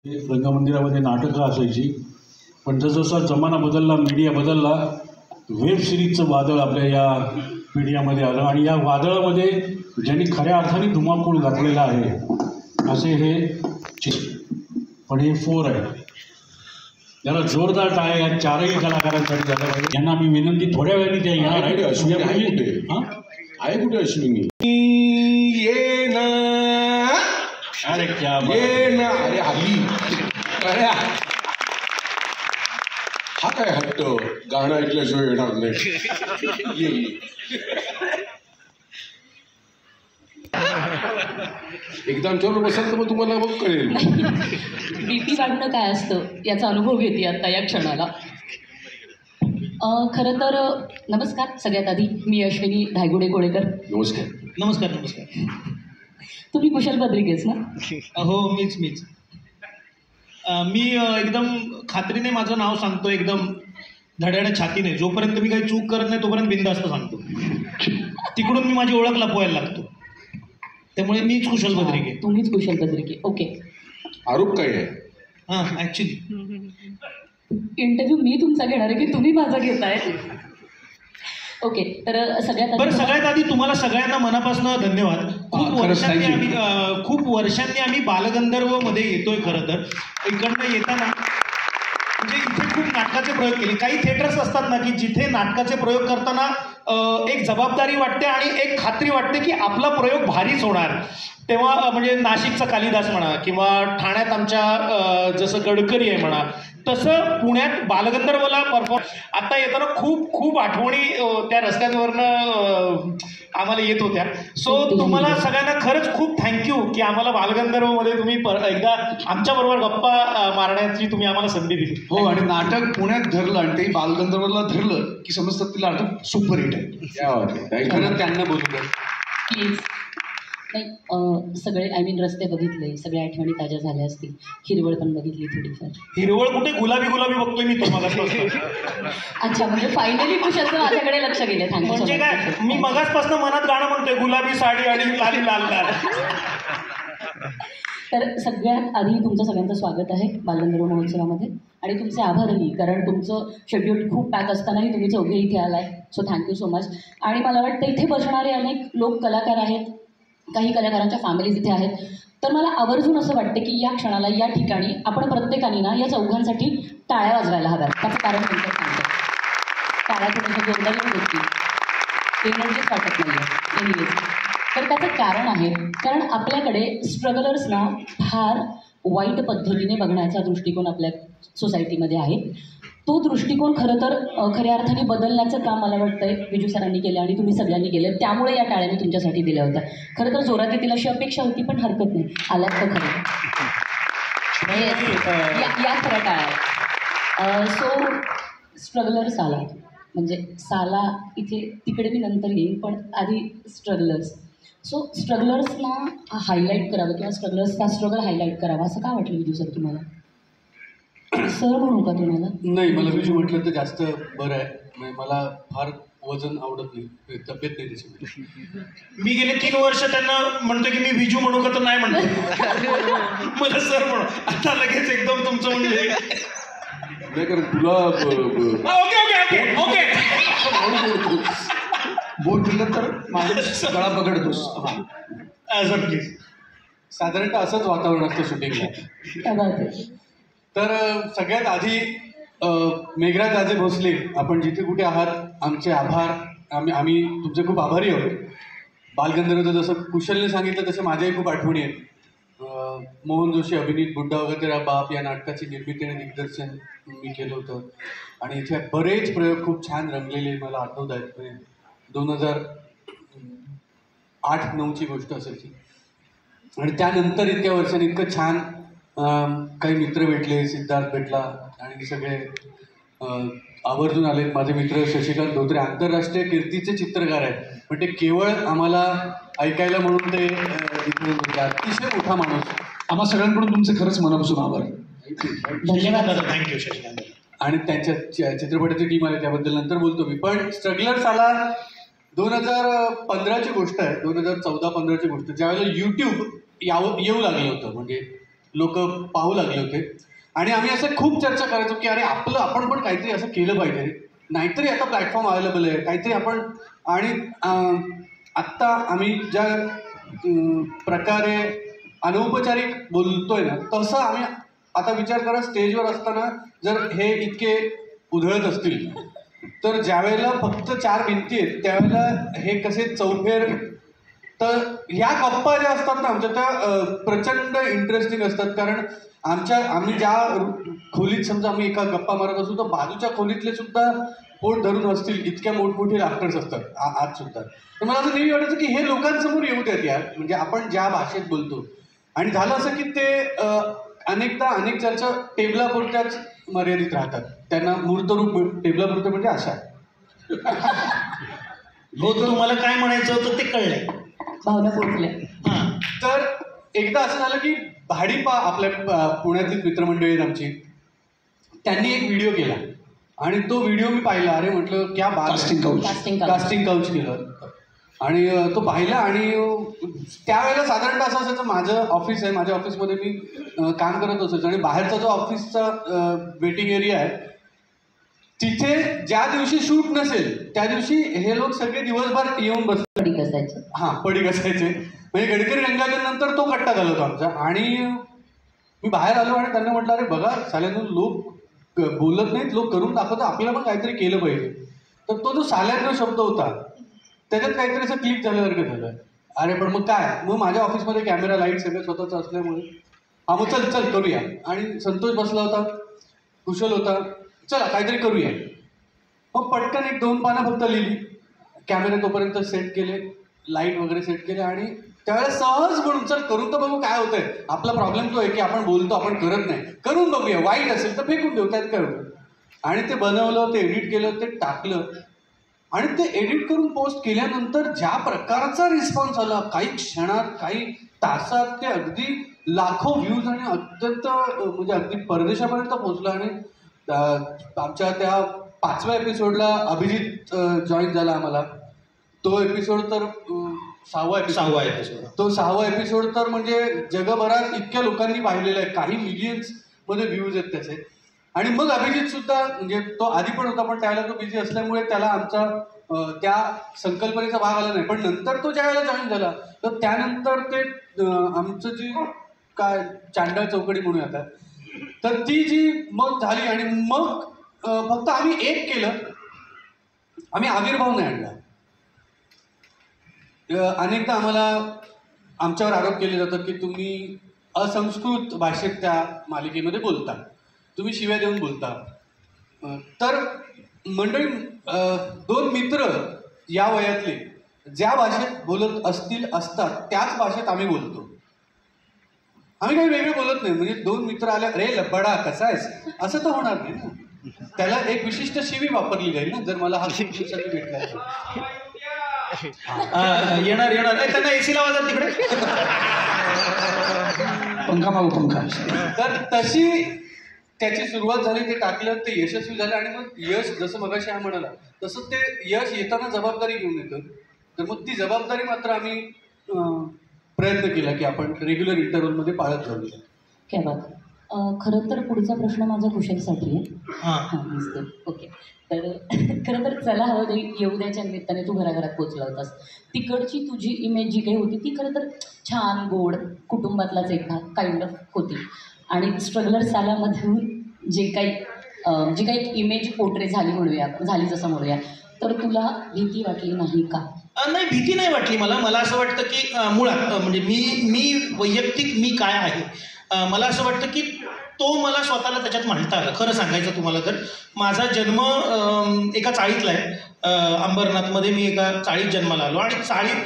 रंगमंदिरामध्ये नाटकं असायची, पण जसजसा जमाना बदलला, मीडिया बदलला, वेब सिरीजचं वादळ आपल्या या मीडियामध्ये आलं आणि या वादळामध्ये ज्यांनी खऱ्या अर्थाने धुमाकूळ घातलेला आहे असे हे पण हे 4 आहे. त्याला जोरदार टाळ्या या चारही कलाकारांसाठी झालं पाहिजे. यांना मी विनंती थोड्या वेळाने त्या येणार आहे. कुठे अश्विनी ये ना, अरे क्या ये ना, अरे आली हा काय हट्ट, गाणं ऐकल्याशिवाय येणार नाही. ये एकदा आमच्यावर बसाल तर मग तुम्हाला मग कळेल बीपी वाढणं काय असतं याचा अनुभव घेते आता या क्षणाला. खरं तर नमस्कार. सगळ्यात आधी मी अश्विनी धायगुडे कोळेकर. नमस्कार. नमस्कार. नमस्कार. तुम्ही कुशल बद्रिकेच ना? हो, मीच. मी एकदम खात्रीने माझं नाव सांगतो, एकदम धड्याने छातीने. जोपर्यंत मी काही चूक करत नाही तोपर्यंत बिनधास्त सांगतो. तिकडून मी माझी ओळख लपवायला लागतो. त्यामुळे मीच कुशल बद्रिके. तुम्हीच कुशल बद्रिके. ओके. आरोप काय आहे? हां, ॲक्च्युली इंटरव्ह्यू मी तुमचा घेणार आहे की तुम्ही माझा घेताय? ओके. तर सगळ्यात आधी तुम्हाला सगळ्यांना मनापासून धन्यवाद. खूप वर्षांनी आम्ही बालगंधर्वमध्ये येतोय. खरं तर इकडनं येताना म्हणजे इथे खूप नाटकाचे प्रयोग केले. काही थिएटर्स असतात ना की जिथे नाटकाचे प्रयोग करताना एक जबाबदारी वाटते आणि एक खात्री वाटते की आपला प्रयोग भारीच होणार. तेव्हा म्हणजे नाशिकचा कालिदास म्हणा किंवा ठाण्यात आमच्या जसं गडकरी आहे म्हणा, तसं पुण्यात बालगंधर्वला आता येताना खूप आठवणी त्या रस्त्यांवरनं आम्हाला येत होत्या. सो तुम्हाला सगळ्यांना खरंच खूप थँक्यू की आम्हाला बालगंधर्वमध्ये तुम्ही एकदा आमच्याबरोबर गप्पा मारण्याची तुम्ही आम्हाला संधी दिली. हो, आणि नाटक पुण्यात धरलं आणि ते बालगंधर्वला धरलं की समजतात तिला नाटक सुपर हिट आहे. खरं त्यांना बोलू द्या प्लीज. नाही, सगळे रस्ते बघितले, सगळ्या आठवणी ताज्या झाल्या असतील. हिरवळ पण बघितली थोडीफार. हिरवळ कुठे, गुलाबी बघतोय मी तो मगासपासून. अच्छा, म्हणजे फायनली कुशलचं माझ्याकडे लक्ष गेले. म्हणजे काय, मी मगासपासून मनात गाणं म्हणतोय, गुलाबी साडी आणि लाली लाल लाल. तर सगळ्यात आधी तुमचं सगळ्यांचं स्वागत आहे बालगंधर्व महोत्सवामध्ये आणि तुमचे आभारही, कारण तुमचं शेड्यूल खूप पॅक असतानाही तुम्ही चौघे इथे आलाय. So thank you so much. आणि मला वाटतं इथे बसणारे अनेक लोक कलाकार आहेत, काही कलाकारांच्या फॅमिलीज इथे आहेत. तर मला आवर्जून असं वाटतं की या क्षणाला, या ठिकाणी आपण प्रत्येकाने ना या चौघांसाठी टाळ्या वाजवायला हव्यात. त्याचं कारण तुमचं सांगतं. टाळ्या थोडंसं जोरदारी होती, एनर्जीच वाटत नाही आहे. एनिवेज, तर त्याचं कारण आहे, कारण आपल्याकडे स्ट्रगलर्सना फार वाईट पद्धतीने बघण्याचा दृष्टिकोन आपल्या सोसायटीमध्ये आहे. तो दृष्टिकोन खरं तर खऱ्या अर्थाने बदलण्याचं काम मला वाटतंय विजू सरांनी केलं आणि तुम्ही सगळ्यांनी केलं. त्यामुळे या टाळ्या मी तुमच्यासाठी दिल्या होत्या. खरं तर जोरात येतील अशी अपेक्षा होती, पण हरकत नाही, आल्यात तर खरं. या खऱ्या टाळ्या. सो स्ट्रगलर्स आला, म्हणजे साला इथे तिकडे मी नंतर येईन, पण आधी स्ट्रगलर्स. सो स्ट्रगलर्सना हायलाईट करावं किंवा स्ट्रगलर्सचा स्ट्रगल हायलाईट करावा असं का वाटलं विजू सर तुम्हाला? सर म्हणू का तुम्हाला? नाही, मला विजू म्हटलं तर जास्त बरं आहे. मला फार वजन आवडत नाही, तब्येत नाही त्याची. मी गेले 3 वर्ष त्यांना म्हणतो की मी विजू म्हणू का, तर नाही म्हणतो. मला सर म्हणू. आता लगेच एकदम तुमचं म्हणजे नाही, कारण तुला ओके बोट दिलं तर माझा गळा पकडतोस. Sir please. साधारणतः असंच वातावरण असतं शूटिंगला. तर सगळ्यात आधी मेघराज राजे भोसले, आपण जिथे कुठे आहात आमचे आभार. आम्ही तुमचे खूप आभारी आहोत. बालगंधर्वचं जसं कुशलने सांगितलं तसं माझ्याही खूप आठवणी आहेत. मोहन जोशी अभिनीत बुड्ढा वगैरे तेरा बाप या नाटकाची निर्मिती आणि दिग्दर्शन मी केलं होतं आणि इथे बरेच प्रयोग खूप छान रंगलेले मला आठवत आहेत. 2008-09ची गोष्ट असेल ती. आणि त्यानंतर इतक्या वर्षांनी इतकं छान काही मित्र भेटले, सिद्धार्थ भेटला आणि सगळे आवर्जून आले. माझे मित्र शशिकांत धोत्रे आंतरराष्ट्रीय कीर्तीचे चित्रकार आहेत, पण ते केवळ आम्हाला ऐकायला म्हणून ते इथे होते. अतिशय मोठा माणूस. आम्हा सगळ्यांकडून तुमचे खरंच मनापासून आभार. धन्यवाद. थँक्यू शशिकांत. आणि त्यांच्या चित्रपटाची टीम आली, त्याबद्दल नंतर बोलतो मी. पण स्ट्रगलर्स आला 2015ची गोष्ट आहे, 2014-15ची गोष्ट, ज्यावेळेला यूट्यूब येऊ लागलं होतं. म्हणजे लोक पाहू लागले होते आणि आम्ही असं खूप चर्चा करायचो की अरे आपण पण काहीतरी असं केलं पाहिजे, नाहीतरी आता प्लॅटफॉर्म अवेलेबल आहे, काहीतरी आपण. आणि आत्ता आम्ही ज्या प्रकारे अनौपचारिक बोलतोय ना, तसं आम्ही आता विचार करा, स्टेजवर असताना जर हे इतके उधळत असतील तर ज्यावेळेला फक्त 4 भिंती आहेत त्यावेळेला हे कसे चौफेर. तर ह्या गप्पा ज्या असतात ना आमच्या, त्या प्रचंड इंटरेस्टिंग असतात. कारण आम्ही ज्या खोलीत समजा आम्ही एका गप्पा मारत असू तर बाजूच्या खोलीतले सुद्धा पोट धरून असतील, इतक्या मोठमोठे लाफ्टर्स असतात आज सुद्धा. तर मला असं नेहमी वाटायचं की हे लोकांसमोर येऊ द्यात यार, म्हणजे आपण ज्या भाषेत बोलतो. आणि झालं असं की ते अनेक चर्चा टेबलापुरत्याच मर्यादित राहतात, त्यांना मूर्तरूप टेबलापुरतं म्हणजे अशा. हो, तुम्हाला काय म्हणायचं होतं ते कळलंय, भावना पोचल्या. हां. तर एकदा असं झालं की भाडीपा आपल्या पुण्यातील मित्रमंडळी आहेत आमची, त्यांनी एक व्हिडिओ केला आणि तो व्हिडिओ मी पाहिला. अरे म्हटलं क्या बात, कास्टिंग काउच केलं आणि तो पाहिला. आणि त्यावेळेला साधारणतः असं असायचं, माझं ऑफिस आहे, माझ्या ऑफिसमध्ये मी काम करत असायचं आणि बाहेरचा जो ऑफिसचा वेटिंग एरिया आहे तिथे ज्या दिवशी शूट नसेल त्या दिवशी हे लोक सगळे दिवसभर येऊन बसतात, पडी घासायचं. हां, पडी घासायचे. म्हणजे गडकरी रंगाच्या नंतर तो कट्टा झाला होता आमचा. आणि मी बाहेर आलो आणि त्यांना म्हटलं, अरे बघा साल्यानं लोक बोलत नाहीत, लोक करून दाखवतात, आपल्याला पण काहीतरी केलं पाहिजे. तर तो जो साल्याचा शब्द होता त्याच्यात काहीतरी असं क्लिक झाल्यासारखं झालं. अरे पण मग काय, मग माझ्या ऑफिसमध्ये कॅमेरा लाईट सगळं स्वतःचं असल्यामुळे मग चल करूया. आणि संतोष बसला होता, कुशल होता, चला काहीतरी करूया. मग पटकन 1-2 पानं फक्त लिहिली, कॅमेरे तोपर्यंत सेट केले, लाईट वगैरे सेट केले आणि त्यावेळेला सहज म्हणून चल करून तर बघू काय होतंय. आपला प्रॉब्लेम तो आहे की आपण बोलतो, आपण करत नाही, करून बघूया, वाईट असेल तर फेकून देऊ, त्यात काय होतं. आणि ते बनवलं, ते एडिट केलं, ते टाकलं आणि ते एडिट करून पोस्ट केल्यानंतर ज्या प्रकारचा रिस्पॉन्स आला, काही क्षणात, काही तासात ते अगदी लाखो व्ह्यूज आणि अत्यंत म्हणजे अगदी परदेशापर्यंत पोहोचलं. आणि आमच्या त्या 5व्या एपिसोडला अभिजित जॉईन झाला आम्हाला. तो एपिसोड तर 6वा एपिसोड, तो 6वा एपिसोड तर म्हणजे जगभरात इतक्या लोकांनी पाहिलेला आहे, काही मिलियन्समध्ये व्ह्यूज आहेत त्याचे. आणि मग अभिजित सुद्धा, म्हणजे तो आधी पण होता पण त्यावेळेला तो बिझी असल्यामुळे त्याला आमचा त्या संकल्पनेचा भाग आला नाही. पण नंतर तो ज्या वेळेला जॉईन झाला तर त्यानंतर ते आमचं जी काय चांडळ चौकडी म्हणून आता, तर ती जी मग झाली. आणि मग फक्त आम्ही एक केलं, आम्ही आविर्भाव नाही आणला. अनेकदा आम्हाला आमच्यावर आरोप केले जातात की तुम्ही असंस्कृत भाषेत त्या मालिकेमध्ये बोलता, तुम्ही शिव्या देऊन बोलता. तर मंडळी, 2 मित्र या वयातले ज्या भाषेत बोलत असतात त्याच भाषेत आम्ही बोलतो. आम्ही काही वेगळे बोलत नाही. म्हणजे 2 मित्र आले, अरे लब्बडा कसा आहेस, असं तर होणार नाही ना. त्याला एक विशिष्ट शिवी वापरली जाईल ना, जर मला हा दिवसांनी भेटला. येणार त्यांना एसी लावा तिकडे, पंखा मागू पंखा. तर तशी त्याची सुरुवात झाली, ते टाकलं, ते यशस्वी झालं. आणि मग यश, जसं मगाशी हा म्हणाला तसं ते यश येताना जबाबदारी घेऊन येतं. तर मग ती जबाबदारी मात्र आम्ही प्रयत्न केला की आपण रेग्युलर इंटरव्हलमध्ये पाळत जाऊया. क्या बात. खरं तर पुढचा प्रश्न माझा कुशलसाठी आहे. हां दिसते. ओके. तर खरं तर चला हवं दे येऊ द्याच्या निमित्ताने तू घराघरात पोचला होतास. तिकडची तुझी इमेज जी काही होती ती खरं तर छान, गोड, कुटुंबातलाच एक भाग काइंड ऑफ होती. आणि स्ट्रगलर सालामधून जे काही इमेज पोर्ट्रे झाली जसं म्हणूया, तर तुला भीती वाटली नाही का? नाही, भीती नाही वाटली मला असं वाटतं की मुळात म्हणजे मी वैयक्तिक मी काय आहे, मला असं वाटतं की तो मला स्वतःला त्याच्यात मांडता आलं. खरं सांगायचं तुम्हाला तर माझा जन्म एका चाळीतला आहे. अंबरनाथमध्ये मी एका चाळीत जन्माला आलो. आणि चाळीत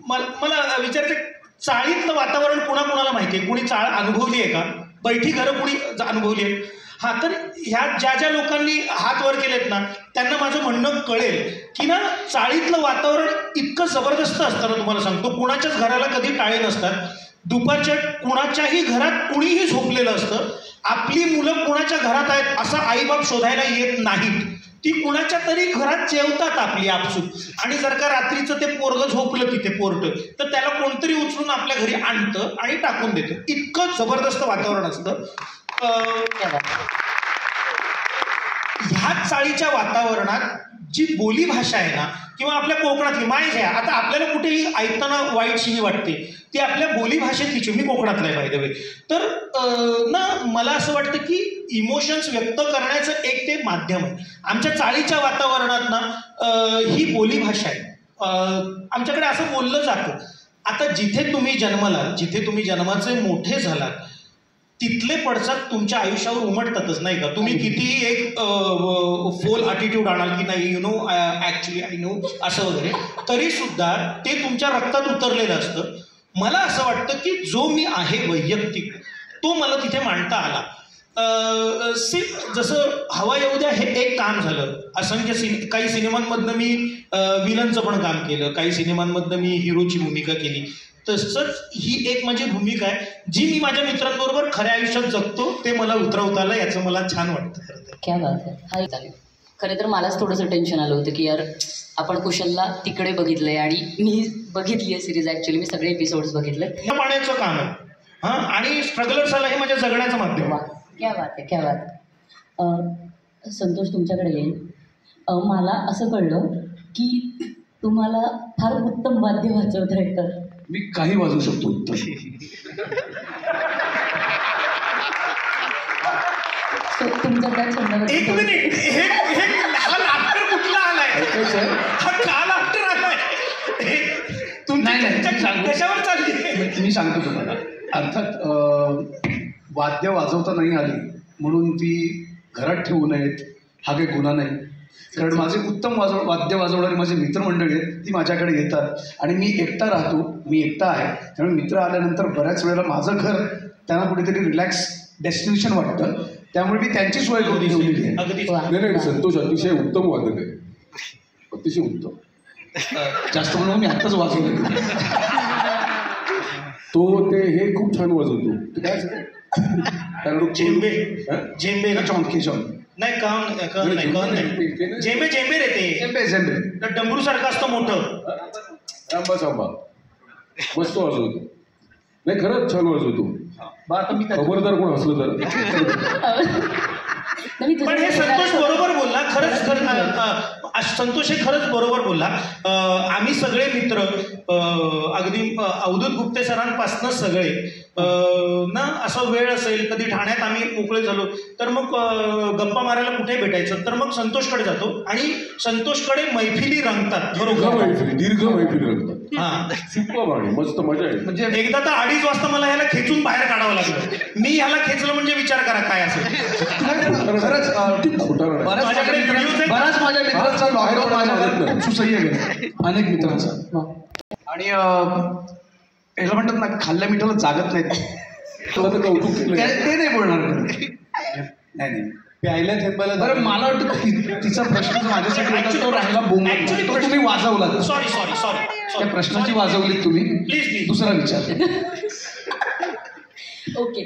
मला विचारायचं, चाळीतलं वातावरण कुणाकुणाला माहिती आहे? कुणी चाळ अनुभवली आहे का? बैठी घरं कुणी अनुभवली आहे? हां, तर ह्या ज्या लोकांनी हात वर केलेत ना त्यांना माझं म्हणणं कळेल की ना, चाळीतलं वातावरण इतकं जबरदस्त असतं ना, तुम्हाला सांगतो, कुणाच्याच घराला कधी टाळे नसतात. दुपारच्या कुणाच्याही घरात कुणीही झोपलेलं असतं. आपली मुलं कुणाच्या घरात आहेत असं आईबाप शोधायला येत नाहीत. ती कुणाच्या तरी घरात जेवतात आपली आपसूक, आणि जर का रात्रीचं ते पोरगं झोपलं तिथे पोर्ट, तर त्याला कोणतरी उचलून आपल्या घरी आणतं आणि टाकून देतं. इतकं जबरदस्त वातावरण असतं. ह्या चाळीच्या वातावरणात जी बोली भाषा आहे ना, किंवा आपल्या कोकणातली माय जे आहे, आता आपल्याला कुठेही ऐकताना वाईट शिवी वाटते, ती आपल्या बोली भाषेतलीची. मी कोकणातला आहे बाय द वे. तर ना मला असं वाटतं की इमोशन्स व्यक्त करण्याचं एक ते माध्यम आहे. आमच्या चाळीच्या वातावरणात ना ही बोली भाषा आहे. आमच्याकडे असं बोललं जातं. आता जिथे तुम्ही जन्मलात, जिथे तुम्ही जन्माचे मोठे झालात, तिथले पडसाद तुमच्या आयुष्यावर उमटतातच, नाही का? तुम्ही कितीही एक फोल ॲटिट्यूड आणाल की नाही, you know actually I know असं वगैरे, तरी सुद्धा ते तुमच्या रक्तात उतरलेलं असतं. मला असं वाटतं की जो मी आहे वैयक्तिक, तो मला तिथे मांडता आला. जसं हवा येऊ द्या हे एक काम झालं. असंख्य काही सिनेमांमधनं मी विलनचं पण काम केलं, काही सिनेमांमधनं मी हिरोची भूमिका केली. तसंच ही एक माझी भूमिका आहे जी मी माझ्या मित्रांबरोबर खऱ्या आयुष्यात जगतो. ते मला उतरवता आलं, याचं मला छान वाटतं. क्या बात आहे. हा चालेल. खरं तर मलाच थोडंसं टेन्शन आलं होतं की यार आपण कुशलला तिकडे बघितलंय आणि मी बघितली आहे सिरीज. ॲक्च्युली मी सगळे एपिसोड्स बघितले. हे पाण्याचं काम आहे हां, आणि स्ट्रगलर्सला हे माझ्या जगण्याचं माध्यम. वा, क्या बात आहे, क्या बात आहे. संतोष तुमच्याकडे येईल. मला असं कळलं की तुम्हाला फार उत्तम वाद्य वाजवता येतं. मी काही वाजवू शकतो उत्तम. तुमच्या त्या छंदावर एक मिनिट, हा लाफ्टर कुठला आलाय? हा का लाफ्टर आलाय? कशावर चालली? मी सांगतो तुम्हाला. अर्थात वाद्य वाजवता नाही आली म्हणून ती घरात ठेवू नयेत हा काही गुन्हा नाही. कारण माझे उत्तम वाद्य वाजवणारे माझे मित्रमंडळी आहेत, ती माझ्याकडे येतात. आणि मी एकटा राहतो, मी एकटा आहे, त्यामुळे मित्र आल्यानंतर बऱ्याच वेळेला माझं घर त्यांना कुठेतरी रिलॅक्स डेस्टिनेशन वाटतं. त्यामुळे मी त्यांची सोय करून ठेवलेली आहे. नाही, संतोष अतिशय उत्तम वादक आहे, अतिशय उत्तम. जास्त म्हणून मी आत्ताच वाजवलं. तो ते हे खूप छान वाजवतो. ते काय कारण झेंबे झेंबे ना, चौंकी जॉन नाही कौन नाही झेंबे झेंबे रे ते झेंबे डंबरू सारखं असतं मोठं. आंबा मस्त वाजवतो. नाही खरंच छान वाजवतो. आता मी खबरदार कोण असलं तर. पण हे संतोष बरोबर बोलला. खरंच संतोष हे खरंच बरोबर बोलला. आम्ही सगळे मित्र अगदी अवधूत गुप्ते सरांपासून सगळे ना, असं वेळ असेल कधी ठाण्यात आम्ही मोकळे झालो तर मग गप्पा मारायला कुठे भेटायचं, तर मग संतोषकडे जातो आणि संतोषकडे मैफिली रंगतात. बरोबर, दीर्घ मैफिली रंगतात. हां, सुपर आणि मस्त मजा आहे. म्हणजे एकदा तर 2:30 वाजता मला ह्याला खेचून बाहेर काढावं लागलं. मी ह्याला खेचलं म्हणजे विचार करा काय असेल. खरंच बराच माझ्या मित्रांचा लॉकडाऊन माझ्या सुसह्य गेला, अनेक मित्रांचा. आणि याला म्हणतात ना, खाल्ल्या मिठाला जागत नाहीत. ते नाही बोलणार. नाही प्यायला थेंबायला. बरं, मला वाटतं तिचा प्रश्न माझ्यासाठी होता तो राहिला बोंब. तो तुम्ही वाजवला. सॉरी त्या प्रश्नाची वाजवली तुम्ही. प्लीज दुसरा विचार. ओके,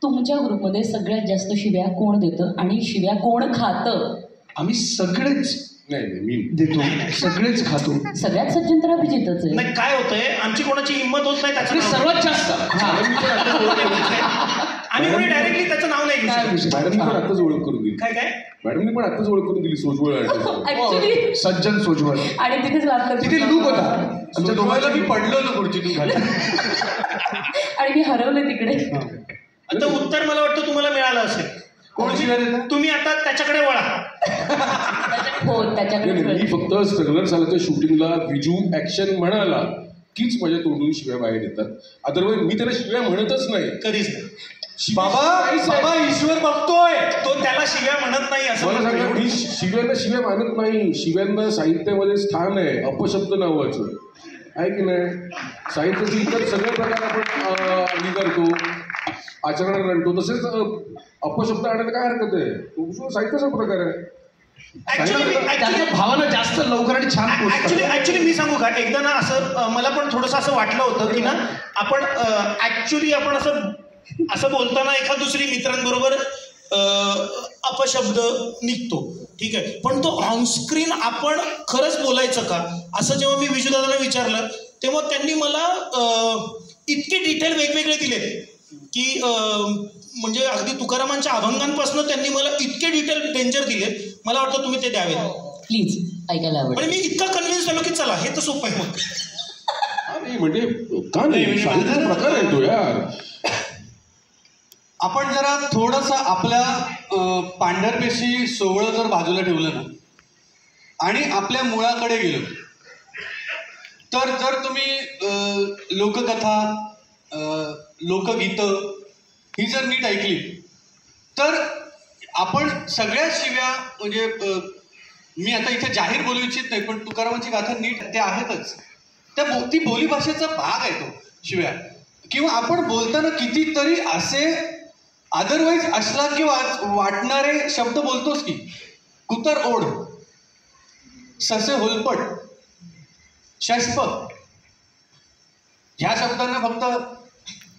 तुमच्या ग्रुपमध्ये सगळ्यात जास्त शिव्या कोण देतं आणि शिव्या कोण खातं? आम्ही सगळेच नाही मी देतो, सगळेच खातो. सगळ्यात सज्जन तर अभिजितच आहे. नाही, काय होतंय, आमची कोणाची हिंमत होत नाही त्याचं सर्वात जास्त. आम्ही कोणी डायरेक्टली त्याचं नाव नाही घेऊ. मॅडमनी पण आत्ताच ओळख करून दिली. काय मॅडमनी पण आत्ताच ओळख करून दिली. सोजवळ ऍक्च्युली सज्जन सोजवळ. आणि तिथेच लागतं. तिथे लूक होता आमच्या दोघांना. मी पडलो होतो खुर्चीतून खाली आणि मी हरवले तिकडे. आता उत्तर मला वाटतं तुम्हाला मिळालं असेल. कोणची तुम्ही आता त्याच्याकडे वळा. हो, त्याच्याकडे मी फक्त स्ट्रगलर सालाच्या शूटिंगला विजू ऍक्शन म्हणाला कीच माझ्या तोंडून शिव्या बाहेर येतात. अदरवाईज मी त्याला शिव्या म्हणतच नाही, कधीच नाही. बाबा ईश्वर बघतोय. तो त्याला शिव्या म्हणत नाही असं मला सांगा. मी शिव्यांना शिव्या मानत नाही. शिव्यांना साहित्यामध्ये स्थान आहे. अपशब्द नावाचं आहे की नाही. साहित्याचे इतर सगळे प्रकार आपण अंगीकारतो, आचरणात आणतो. तसेच अपशब्द आणायला काय हरकत आहे. तो साहित्याचा प्रकार आहे. भावना जास्त लवकर आणि छान. ऍक्च्युली मी सांगू का, एकदा ना असं मला पण थोडंसं असं वाटलं होतं की ना, आपण आपण असं बोलताना एखाद दुसरी मित्रांबरोबर अपशब्द निघतो, ठीक आहे, पण तो ऑनस्क्रीन आपण खरंच बोलायचं का असं जेव्हा मी विजूदादाला विचारलं तेव्हा त्यांनी मला इतके डिटेल वेगवेगळे दिले की म्हणजे अगदी तुकारामांच्या अभंगांपासून त्यांनी मला इतके डिटेल डेंजर दिले. मला वाटतं तुम्ही ते द्यावे प्लीज, ऐकायला आवडेल. आणि मी इतका कन्व्हिन्स झालो की चला हे तर सोपं आहे. मग म्हणजे का नाही, साहित्याचा प्रकार आहे तो यार. आपण जरा थोडंसं आपल्या पांढरपेशी सोवळं जर बाजूला ठेवलं ना आणि आपल्या मुळाकडे गेलो तर जर तुम्ही लोककथा, लोकगीतं ही जर नीट ऐकली तर आपण सगळ्या शिव्या म्हणजे मी आता इथे जाहीर बोलू इच्छित नाही, पण तुकारामांची गाथा नीट त्या आहेतच. ती बोलीभाषेचा भाग आहे तो शिव्या. किंवा आपण बोलताना कितीतरी असे अदरवाईज असला किंवा वाटणारे शब्द बोलतोस की कुतर ओढ, ससे होलपट, शष्प, ह्या शब्दांना फक्त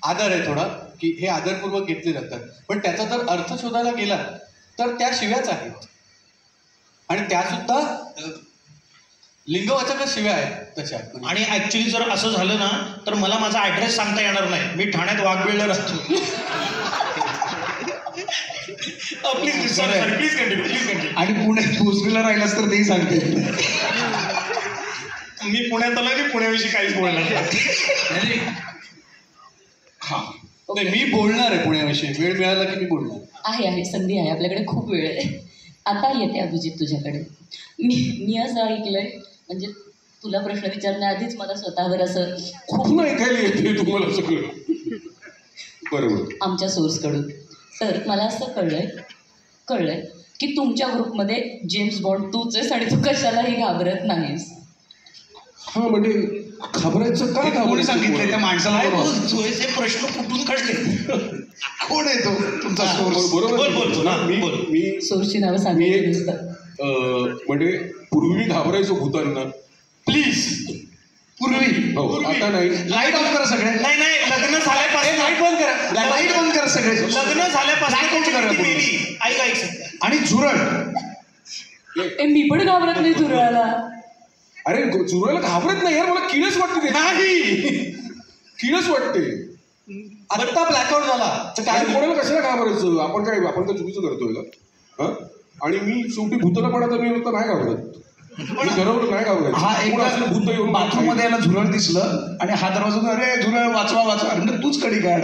आदर आहे थोडा की हे आदरपूर्वक घेतले जातात, पण त्याचा जर अर्थ शोधायला गेला तर त्या शिव्याच आहेत आणि त्यासुद्धा लिंगवाचक शिव्या आहेत तशा. आणि ऍक्च्युली जर असं झालं ना तर मला माझा ऍड्रेस सांगता येणार नाही. मी ठाण्यात वाघबीळला राहतो. Please continue. आणि पुण्यात भोसरीला राहिलास तर तेही सांगते. मी पुण्यात आलो आणि पुण्याविषयी काहीच बोलणार नाही. नाही, मी बोलणार आहे पुण्याविषयी. वेळ मिळाला की मी बोलणार आहे. संधी आहे, आपल्याकडे खूप वेळ आहे. आता येते अभिजित तुझ्याकडे. मी असं ऐकलंय, म्हणजे तुला प्रश्न विचारण्याआधीच मला स्वतःवर असं खूप ऐकायला येते तुम्हाला सगळं. बरोबर. आमच्या सोर्सकडून. तर मला असं कळलंय की तुमच्या ग्रुपमध्ये जेम्स बॉन्ड तूच आहेस आणि तू कशालाही घाबरत नाहीस. हा, म्हणजे घाबरायचं काय? कोणी सांगितलं त्या माणसाला? हे प्रश्न कुठून काढले? कोण आहे तो तुमचा सोर्स? बरोबर. मी सोर्सची नावं सांगितली नुसतं. म्हणजे पूर्वी मी घाबरायचो भूतांना. प्लीज. पूर्वी? हो, आता नाही. लाईट ऑफ करा सगळे. नाही लग्न झाल्यापासून लाईट बंद करा. लाईट बंद करा सगळे. लग्न झाल्यापासून ऐक. आणि झुरळ. मी पण घाबरत नाही झुरळाला. अरे झुरळाला घाबरत नाही यार, मला किळस वाटते. नाही, किळस वाटते. आता ब्लॅकआउट झाला तर काय कोणाला कशाला घाबरायचं? आपण तर चुकीचं करतोय का? आणि मी शेवटी भूताला पडा मी होतं नाही घाबरत. मी ठरवलं नाही घाबरायचं. हा एक भूत येऊन बाथरूम मध्ये याला झुरळ दिसलं आणि हा दरवाजा, अरे झुरळ वाचवा. अरे तूच कडी काढ.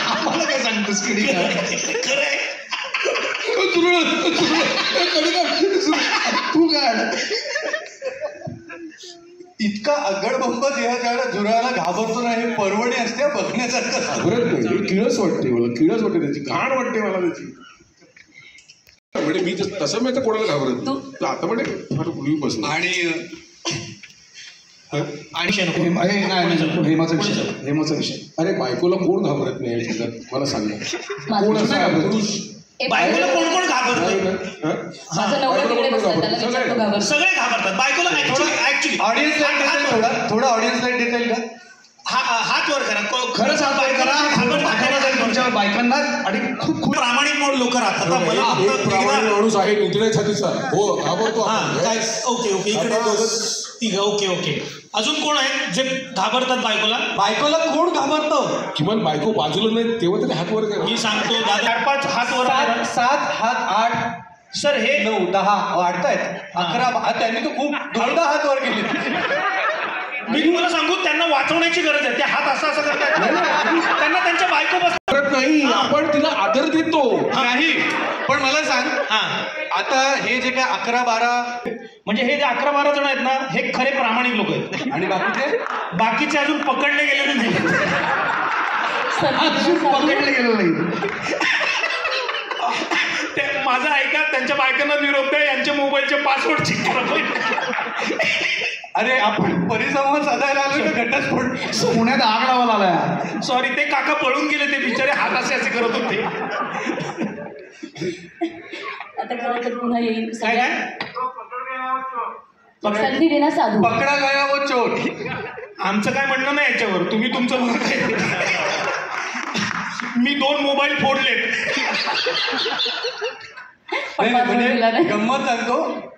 आम्हाला काय सांगतोस कडी काढ? तू काढ. इतका अगडबंब देहाच्या झुरळाला घाबरतो ना, हे परवणी असते बघण्यासारखं. घाबरत नाही, किळस वाटते मला. किळस वाटते त्याची, घाण वाटते मला त्याची. म्हणजे मी तसं मी तर कोणाला घाबरत आता म्हणजे पूर्वीपासून. हेमाचा विषय. अरे बायकोला कोण घाबरत नाही या जगात? मला सांगा. कोण असं पुरुष? बायकोला कोण घाबरतं? सगळे घाबरतात बायकोला. ऍक्च्युली थोडा ऑडियन्स लाईट देता येईल का? हात वर करा. खरंच हात वर करा तुमच्या बायकांना. आणि खूप प्रामाणिक लोक राहतात. मला माणूस आहे निधड्या छातीचा. हो, घाबरतो. ओके इकडे ओके. अजून कोण आहे जे घाबरतात बायकोला कोण घाबरतं? किमान बायको बाजूला नाही तेव्हा तरी हात वर करा. मी सांगतो 4-5 हात वर. 7 हात 8 सर हे 9 10 वाढतायत. 11 त्यांनी तर खूप 10 हात वर केले. मी तुम्हाला सांगू, त्यांना वाचवण्याची गरज आहे. ते हात असं करतायत, त्यांना त्यांच्या बायको बसत नाही. आपण तिला आदर देतो. नाही, पण मला सांग, आता हे जे काय 11-12 म्हणजे हे जे 11-12 जण आहेत ना, हे खरे प्रामाणिक लोक आहेत. आणि बाकीचे अजून पकडले गेलेले नाही. पकडले गेलो नाही. माझं ऐका, त्यांच्या बायकांना निरोप द्या, यांच्या मोबाईलचे पासवर्ड चेक करा. अरे आपण परिसंवाद साधायला आलो का घटस्फोट? पुण्यात आग लावायला आलाय. सॉरी, ते काका पळून गेले. ते बिचारे हात असे करत होते. आता खरं तर पुन्हा येईल. काय संधी देना साधू. पकडा गया वो चोर. आमचं काय म्हणणं नाही याच्यावर. तुम्ही तुमचं म्हणत आहे. मी 2 मोबाईल फोडलेत. पण password दिला नाही. गंमत सांगतो.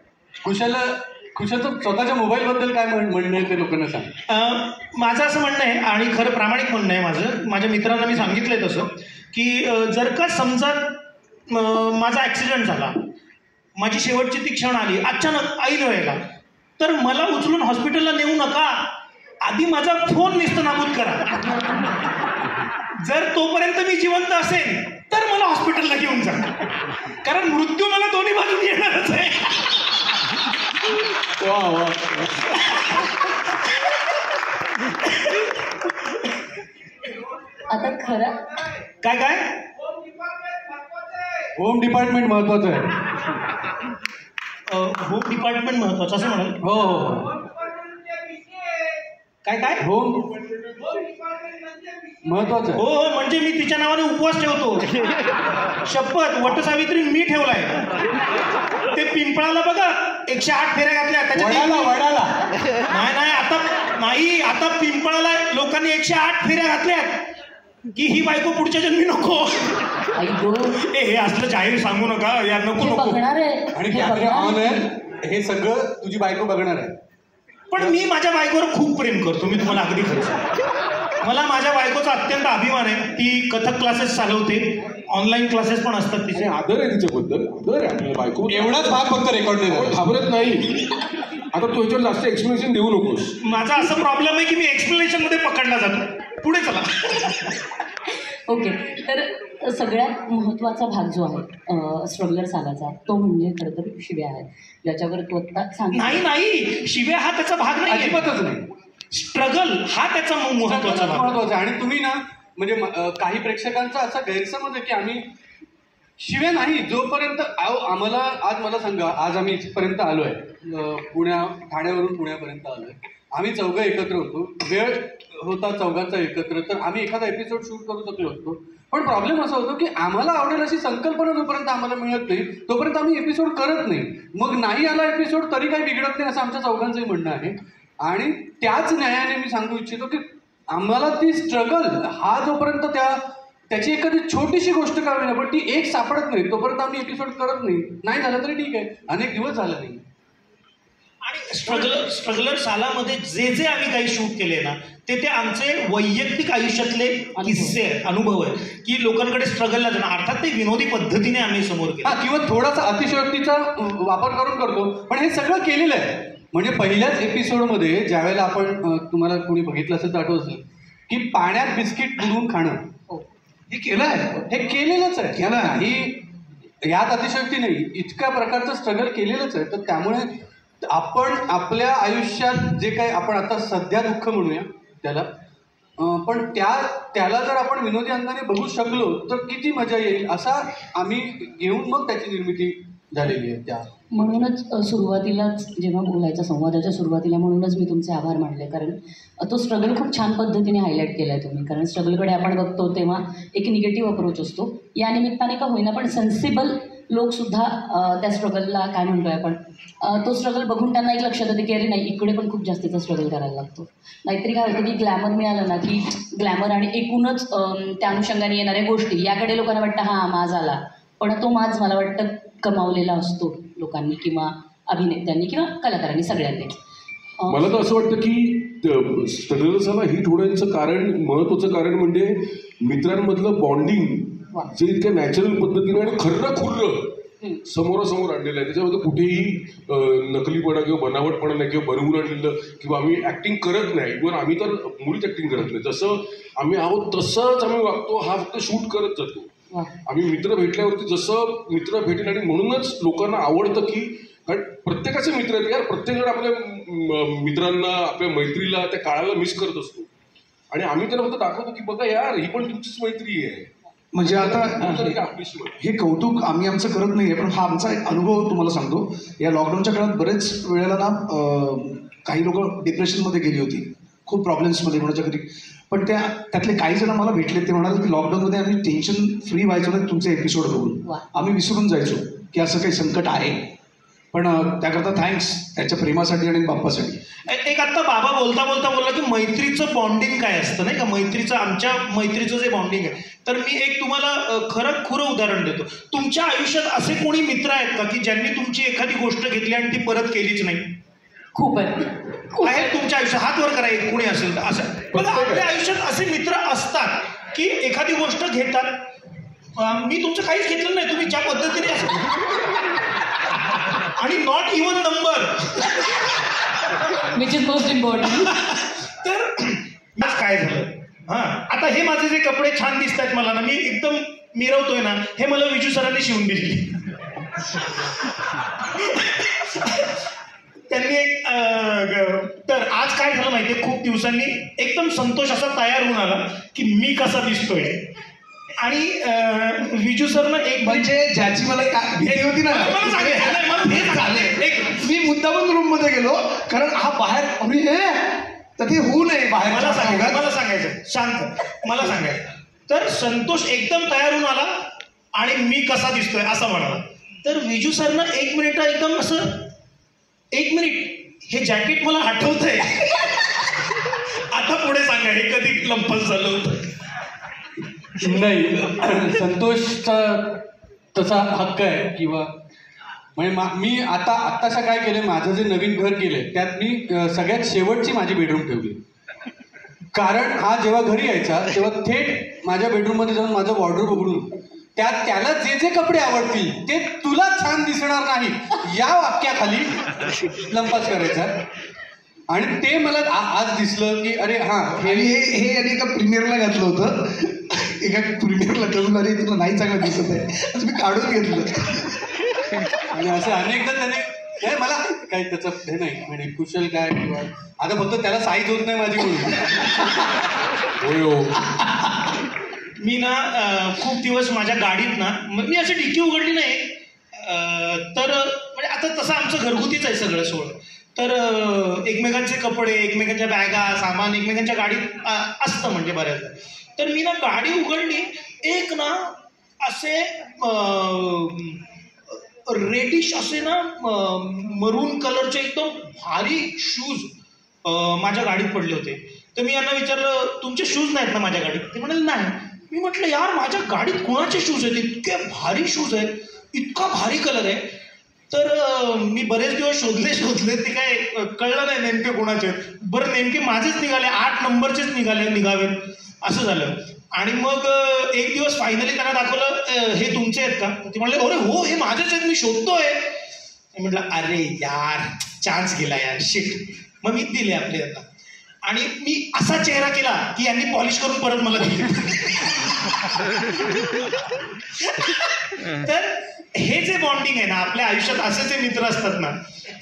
खुशाचं स्वतःच्या मोबाईलबद्दल काय म्हणणं आहे ते लोकांना सांग. माझं असं म्हणणं आहे आणि खरं प्रामाणिक म्हणणं आहे माझं, माझ्या मित्रांना मी सांगितलंय तसं की जर का समजा माझा ॲक्सिडेंट झाला, माझी शेवटची ती क्षण आली अचानक ऐन वेळेला, तर मला उचलून हॉस्पिटलला नेऊ नका, आधी माझा फोन नेस्तनाबूत करा. जर तोपर्यंत मी जिवंत असेल तर मला हॉस्पिटलला घेऊन जा, कारण मृत्यू मला दोन्ही बाजून येणारच आहे. वा वा. आता खरं काय काय होम डिपार्टमेंट महत्वाचं आहे. होम डिपार्टमेंट महत्वाचं असं म्हणाल. हो हो. काय काय होम महत्वाचं आहे. हो हो, म्हणजे मी तिच्या नावाने उपवास ठेवतो. शपथ, वटसावित्री मी ठेवलाय. ते पिंपळाला बघा 108 फेऱ्या घातल्या वडाला नाही आता पिंपळाला लोकांनी 108 फेऱ्या घातल्यात की ही बायको पुढच्या जन्मी नको. हे असलं जाहीर सांगू नका यार, नको. बघणार आहे आणि कॅमेरा ऑन आहे, हे सगळं तुझी बायको बघणार आहे. पण मी माझ्या बायकोवर खूप प्रेम करतो, मी तुम्हाला अगदी खरं सांगतो. मला माझ्या बायकोचा अत्यंत अभिमान आहे. ती कथक क्लासेस चालवते, ऑनलाईन क्लासेस पण असतात तिचे. आदर आहे तिच्याबद्दल, आदर आहे आपल्याला बायको. एवढाच भाग फक्त रेकॉर्ड नाही घाबरत नाही. आता तू ह्याच्यावर जास्त एक्सप्लेनेशन देऊ नकोस. माझा असा प्रॉब्लेम आहे की मी एक्सप्लेनेशन मध्ये पकडला जातो. पुढे चला. ओके, तर सगळ्यात महत्त्वाचा भाग जो आहे स्ट्रगलर सालाचा, तो म्हणजे खरं तर शिव्या आहेत, ज्याच्यावर तू आता सांग. नाही, शिव्या हा त्याचा भाग नाही, अजिबातच नाही. स्ट्रगल हा त्याचा महत्वाचा भाग. महत्वाचा. आणि तुम्ही ना म्हणजे काही प्रेक्षकांचा असा गैरसमज आहे की आम्ही शिव्या नाही, जोपर्यंत आम्हाला आज मला सांगा, आज आम्ही इथपर्यंत आलोय, ठाण्यावरून पुण्यापर्यंत आलोय, आम्ही चौघं एकत्र होतो, वेळ होता चौघांचा एकत्र, तर आम्ही एखादा एपिसोड शूट करू शकलो असतो. पण प्रॉब्लेम असा होतो की आम्हाला आवडेल अशी संकल्पना जोपर्यंत आम्हाला मिळत नाही तोपर्यंत आम्ही एपिसोड करत नाही. मग नाही आला एपिसोड तरी काही बिघडत नाही असं आमच्या चौघांचंही म्हणणं आहे. आणि त्याच न्यायाने मी सांगू इच्छितो की आम्हाला ती स्ट्रगल हा जोपर्यंत त्याची एखादी छोटीशी गोष्ट का होईना पण ती एक सापडत नाही तोपर्यंत आम्ही एपिसोड करत नाही झालं तरी ठीक आहे, अनेक दिवस झालं नाही. आणि स्ट्रगलर सालामध्ये जे आम्ही काही शूट केले ना ते आमचे वैयक्तिक आयुष्यातले किस्से अनुभव आहे की लोकांकडे स्ट्रगलला जाणं, अर्थात ते विनोदी पद्धतीने आम्ही समोर केलं किंवा थोडासा अतिशयोक्तीचा वापर करून करतो, पण हे सगळं केलेलं आहे. म्हणजे पहिल्याच एपिसोडमध्ये ज्यावेळेला आपण तुम्हाला कोणी बघितलं असेल तर आठवत असेल की पाण्यात बिस्किट बुडवून खाणं हे केलं आहे, हे केलेलंच आहे. केलं ही यात अतिशयोक्ती नाही, इतक्या प्रकारचं स्ट्रगल केलेलंच आहे. तर त्यामुळे आपण आपल्या आयुष्यात जे काही आपण आता सध्या दुःख म्हणूया त्याला, पण त्याला जर आपण विनोदी अंगाने बघू शकलो तर किती मजा येईल असा आम्ही घेऊन मग त्याची निर्मिती झालेली आहे. त्या म्हणूनच सुरुवातीलाच जेव्हा बोलायचं संवादाच्या सुरुवातीला म्हणूनच मी तुमचे आभार मानले, कारण तो स्ट्रगल खूप छान पद्धतीने हायलाईट केला आहे तुम्ही. कारण स्ट्रगलकडे आपण बघतो तेव्हा एक निगेटिव्ह अप्रोच असतो, या निमित्ताने का होईना पण सेन्सिबल लोकसुद्धा त्या स्ट्रगलला काय म्हणतोय आपण, तो स्ट्रगल बघून त्यांना एक लक्षात येते की अरे नाही, इकडे पण खूप जास्तीचा स्ट्रगल करायला लागतो. नाहीतरी काय होतं की ग्लॅमर मिळालं ना की ग्लॅमर आणि एकूणच त्या अनुषंगाने येणाऱ्या गोष्टी याकडे लोकांना वाटतं हां माज आला, पण तो माज मला वाटतं कमावलेला असतो लोकांनी किंवा अभिनेत्यांनी किंवा कलाकारांनी सगळ्यांनी. मला तर असं वाटतं की स्ट्रगल झाला हिट होण्याचं महत्त्वाचं कारण म्हणजे मित्रांमधलं बॉन्डिंग जे इतक्या नॅचरल पद्धतीने आणि खर्रखुर्र समोरासमोर आणलेलं आहे. त्याच्यामध्ये कुठेही नकलीपणा किंवा बनावटपणा नाही किंवा बनवून आणलेलं किंवा आम्ही ॲक्टिंग करत नाही, इव्हन आम्ही तर मुळीच ॲक्टिंग करत नाही, जसं आम्ही आहोत तसंच आम्ही वागतो, हा फक्त शूट करत जातो. आम्ही मित्र भेटल्यावरती जसं मित्र भेटेल आणि म्हणूनच लोकांना आवडतं की कारण प्रत्येकाचे मित्र आहेत यार, प्रत्येकजण आपल्या मित्रांना आपल्या मैत्रीला त्या काळाला मिस करत असतो आणि आम्ही त्यांना फक्त दाखवतो की बघा यार ही पण तुमचीच मैत्री आहे. म्हणजे आता हे कौतुक आम्ही आमचं करत नाही आहे, पण हा आमचा एक अनुभव तुम्हाला सांगतो. या लॉकडाऊनच्या काळात बरेच वेळेला ना काही लोक डिप्रेशनमध्ये गेली होती, खूप प्रॉब्लेम्समध्ये कोणाच्या घरी, पण त्यातले काही जण मला भेटले, ते म्हणाले की लॉकडाऊनमध्ये आम्ही टेन्शन फ्री व्हायचो ना तुमचे एपिसोड बघून, आम्ही विसरून जायचो की असं काही संकट आहे. पण त्याकरता थँक्स त्याच्या प्रेमासाठी आणि बाप्पासाठी. एक आत्ता बाबा बोलता बोलला की मैत्रीचं बॉन्डिंग काय असतं नाही का, आमच्या मैत्रीचं जे बॉन्डिंग आहे. तर मी एक तुम्हाला खुरं उदाहरण देतो. तुमच्या आयुष्यात असे कोणी मित्र आहेत का की ज्यांनी तुमची एखादी गोष्ट घेतली आणि ती परत केलीच नाही? खूप आहे तुमच्या आयुष्यात हात वर करा एक कोणी असेल तर. असं बघा, आपल्या आयुष्यात असे मित्र असतात की एखादी गोष्ट घेतात. मी तुमचं काहीच घेतलं नाही, तुम्ही ज्या पद्धतीने आणि not even number which is most important. तर काय झालं, आता हे माझे जे कपडे छान दिसत आहेत मला ना, मी एकदम मिरवतोय ना, हे मला विजू सरांनी शिवून दिली. त्यांनी तर आज काय झालं माहितीये, खूप दिवसांनी एकदम संतोष असा तयार होऊन आला की मी कसा दिसतोय. आणि विजू सरनं एक म्हणजे ज्याची मला भीती होती ना, मी मुद्दामून रूम मध्ये गेलो कारण हा बाहेर तर ते होऊ नये बाहेर. मला सांगायचं शांत, मला सांगायचं. तर संतोष एकदम तयार होऊन आला आणि मी कसा दिसतोय असं म्हणाला. तर विजू सरनं एक मिनिट एकदम असं, एक मिनिट हे जॅकेट मला आठवतंय. आता पुढे सांगा हे कधी लंपस झालं होतं? नाही, संतोषचा तसा हक्क आहे किंवा म्हणजे मी आत्ताशा काय केलं, माझं जे नवीन घर केलंय त्यात मी सगळ्यात शेवटची माझी बेडरूम ठेवली. कारण हा जेव्हा घरी यायचा तेव्हा थेट माझ्या बेडरूममध्ये जाऊन माझं वॉर्डरोब उघडून त्यात त्याला जे जे कपडे आवडतील ते तुला छान दिसणार नाही या वाक्याखाली लंपास करायचा. आणि ते मला आज दिसलं की अरे हे एका प्रीमियरला घातलं होतं, एका प्रीमियरला ठेवून अरे तुला नाही चांगलं दिसत आहे, मी काढून घेतलं. आणि असं अनेकदा त्याने मला काही त्याचं हे नाही म्हणजे कुशल काय किंवा आता फक्त त्याला साईज होत नाही माझी म्हणून. मी ना खूप दिवस माझ्या गाडीत ना, मी अशी डिक्की उघडली नाही. तर म्हणजे आता तसं आमचं घरगुतीच आहे सगळं सोड. तर एकमेकांचे कपडे, एकमेकांच्या बॅगा, सामान एकमेकांच्या गाडीत असतं म्हणजे बऱ्याचदा. तर मी ना गाडी उघडली, एक ना असे रेडिश असे ना मरून कलरचे एकदम भारी शूज माझ्या गाडीत पडले होते. तर मी यांना विचारलं तुमचे शूज नाहीत ना माझ्या गाडीत? ते म्हणाले नाही. मी म्हटलं यार माझ्या गाडीत कोणाचे शूज आहेत, इतके भारी शूज आहेत, इतका भारी कलर आहे. तर मी बरेच दिवस शोधले ते काय कळलं नाही नेमके कोणाचे. बरं नेमके माझेच निघाले, 8 नंबरचेच निघावेत असं झालं. आणि मग एक दिवस फायनली त्यांना दाखवलं हे तुमचे आहेत का? ते म्हणले अरे हो हे माझेच आहेत, मी शोधतोय. म्हटलं अरे यार चान्स गेला यार, शिट. मग मी दिले आपले आता. आणि मी असा चेहरा केला की यांनी पॉलिश करून परत मला दिले. तर हे जे बॉन्डिंग आहे ना आपल्या आयुष्यात, असे जे मित्र असतात ना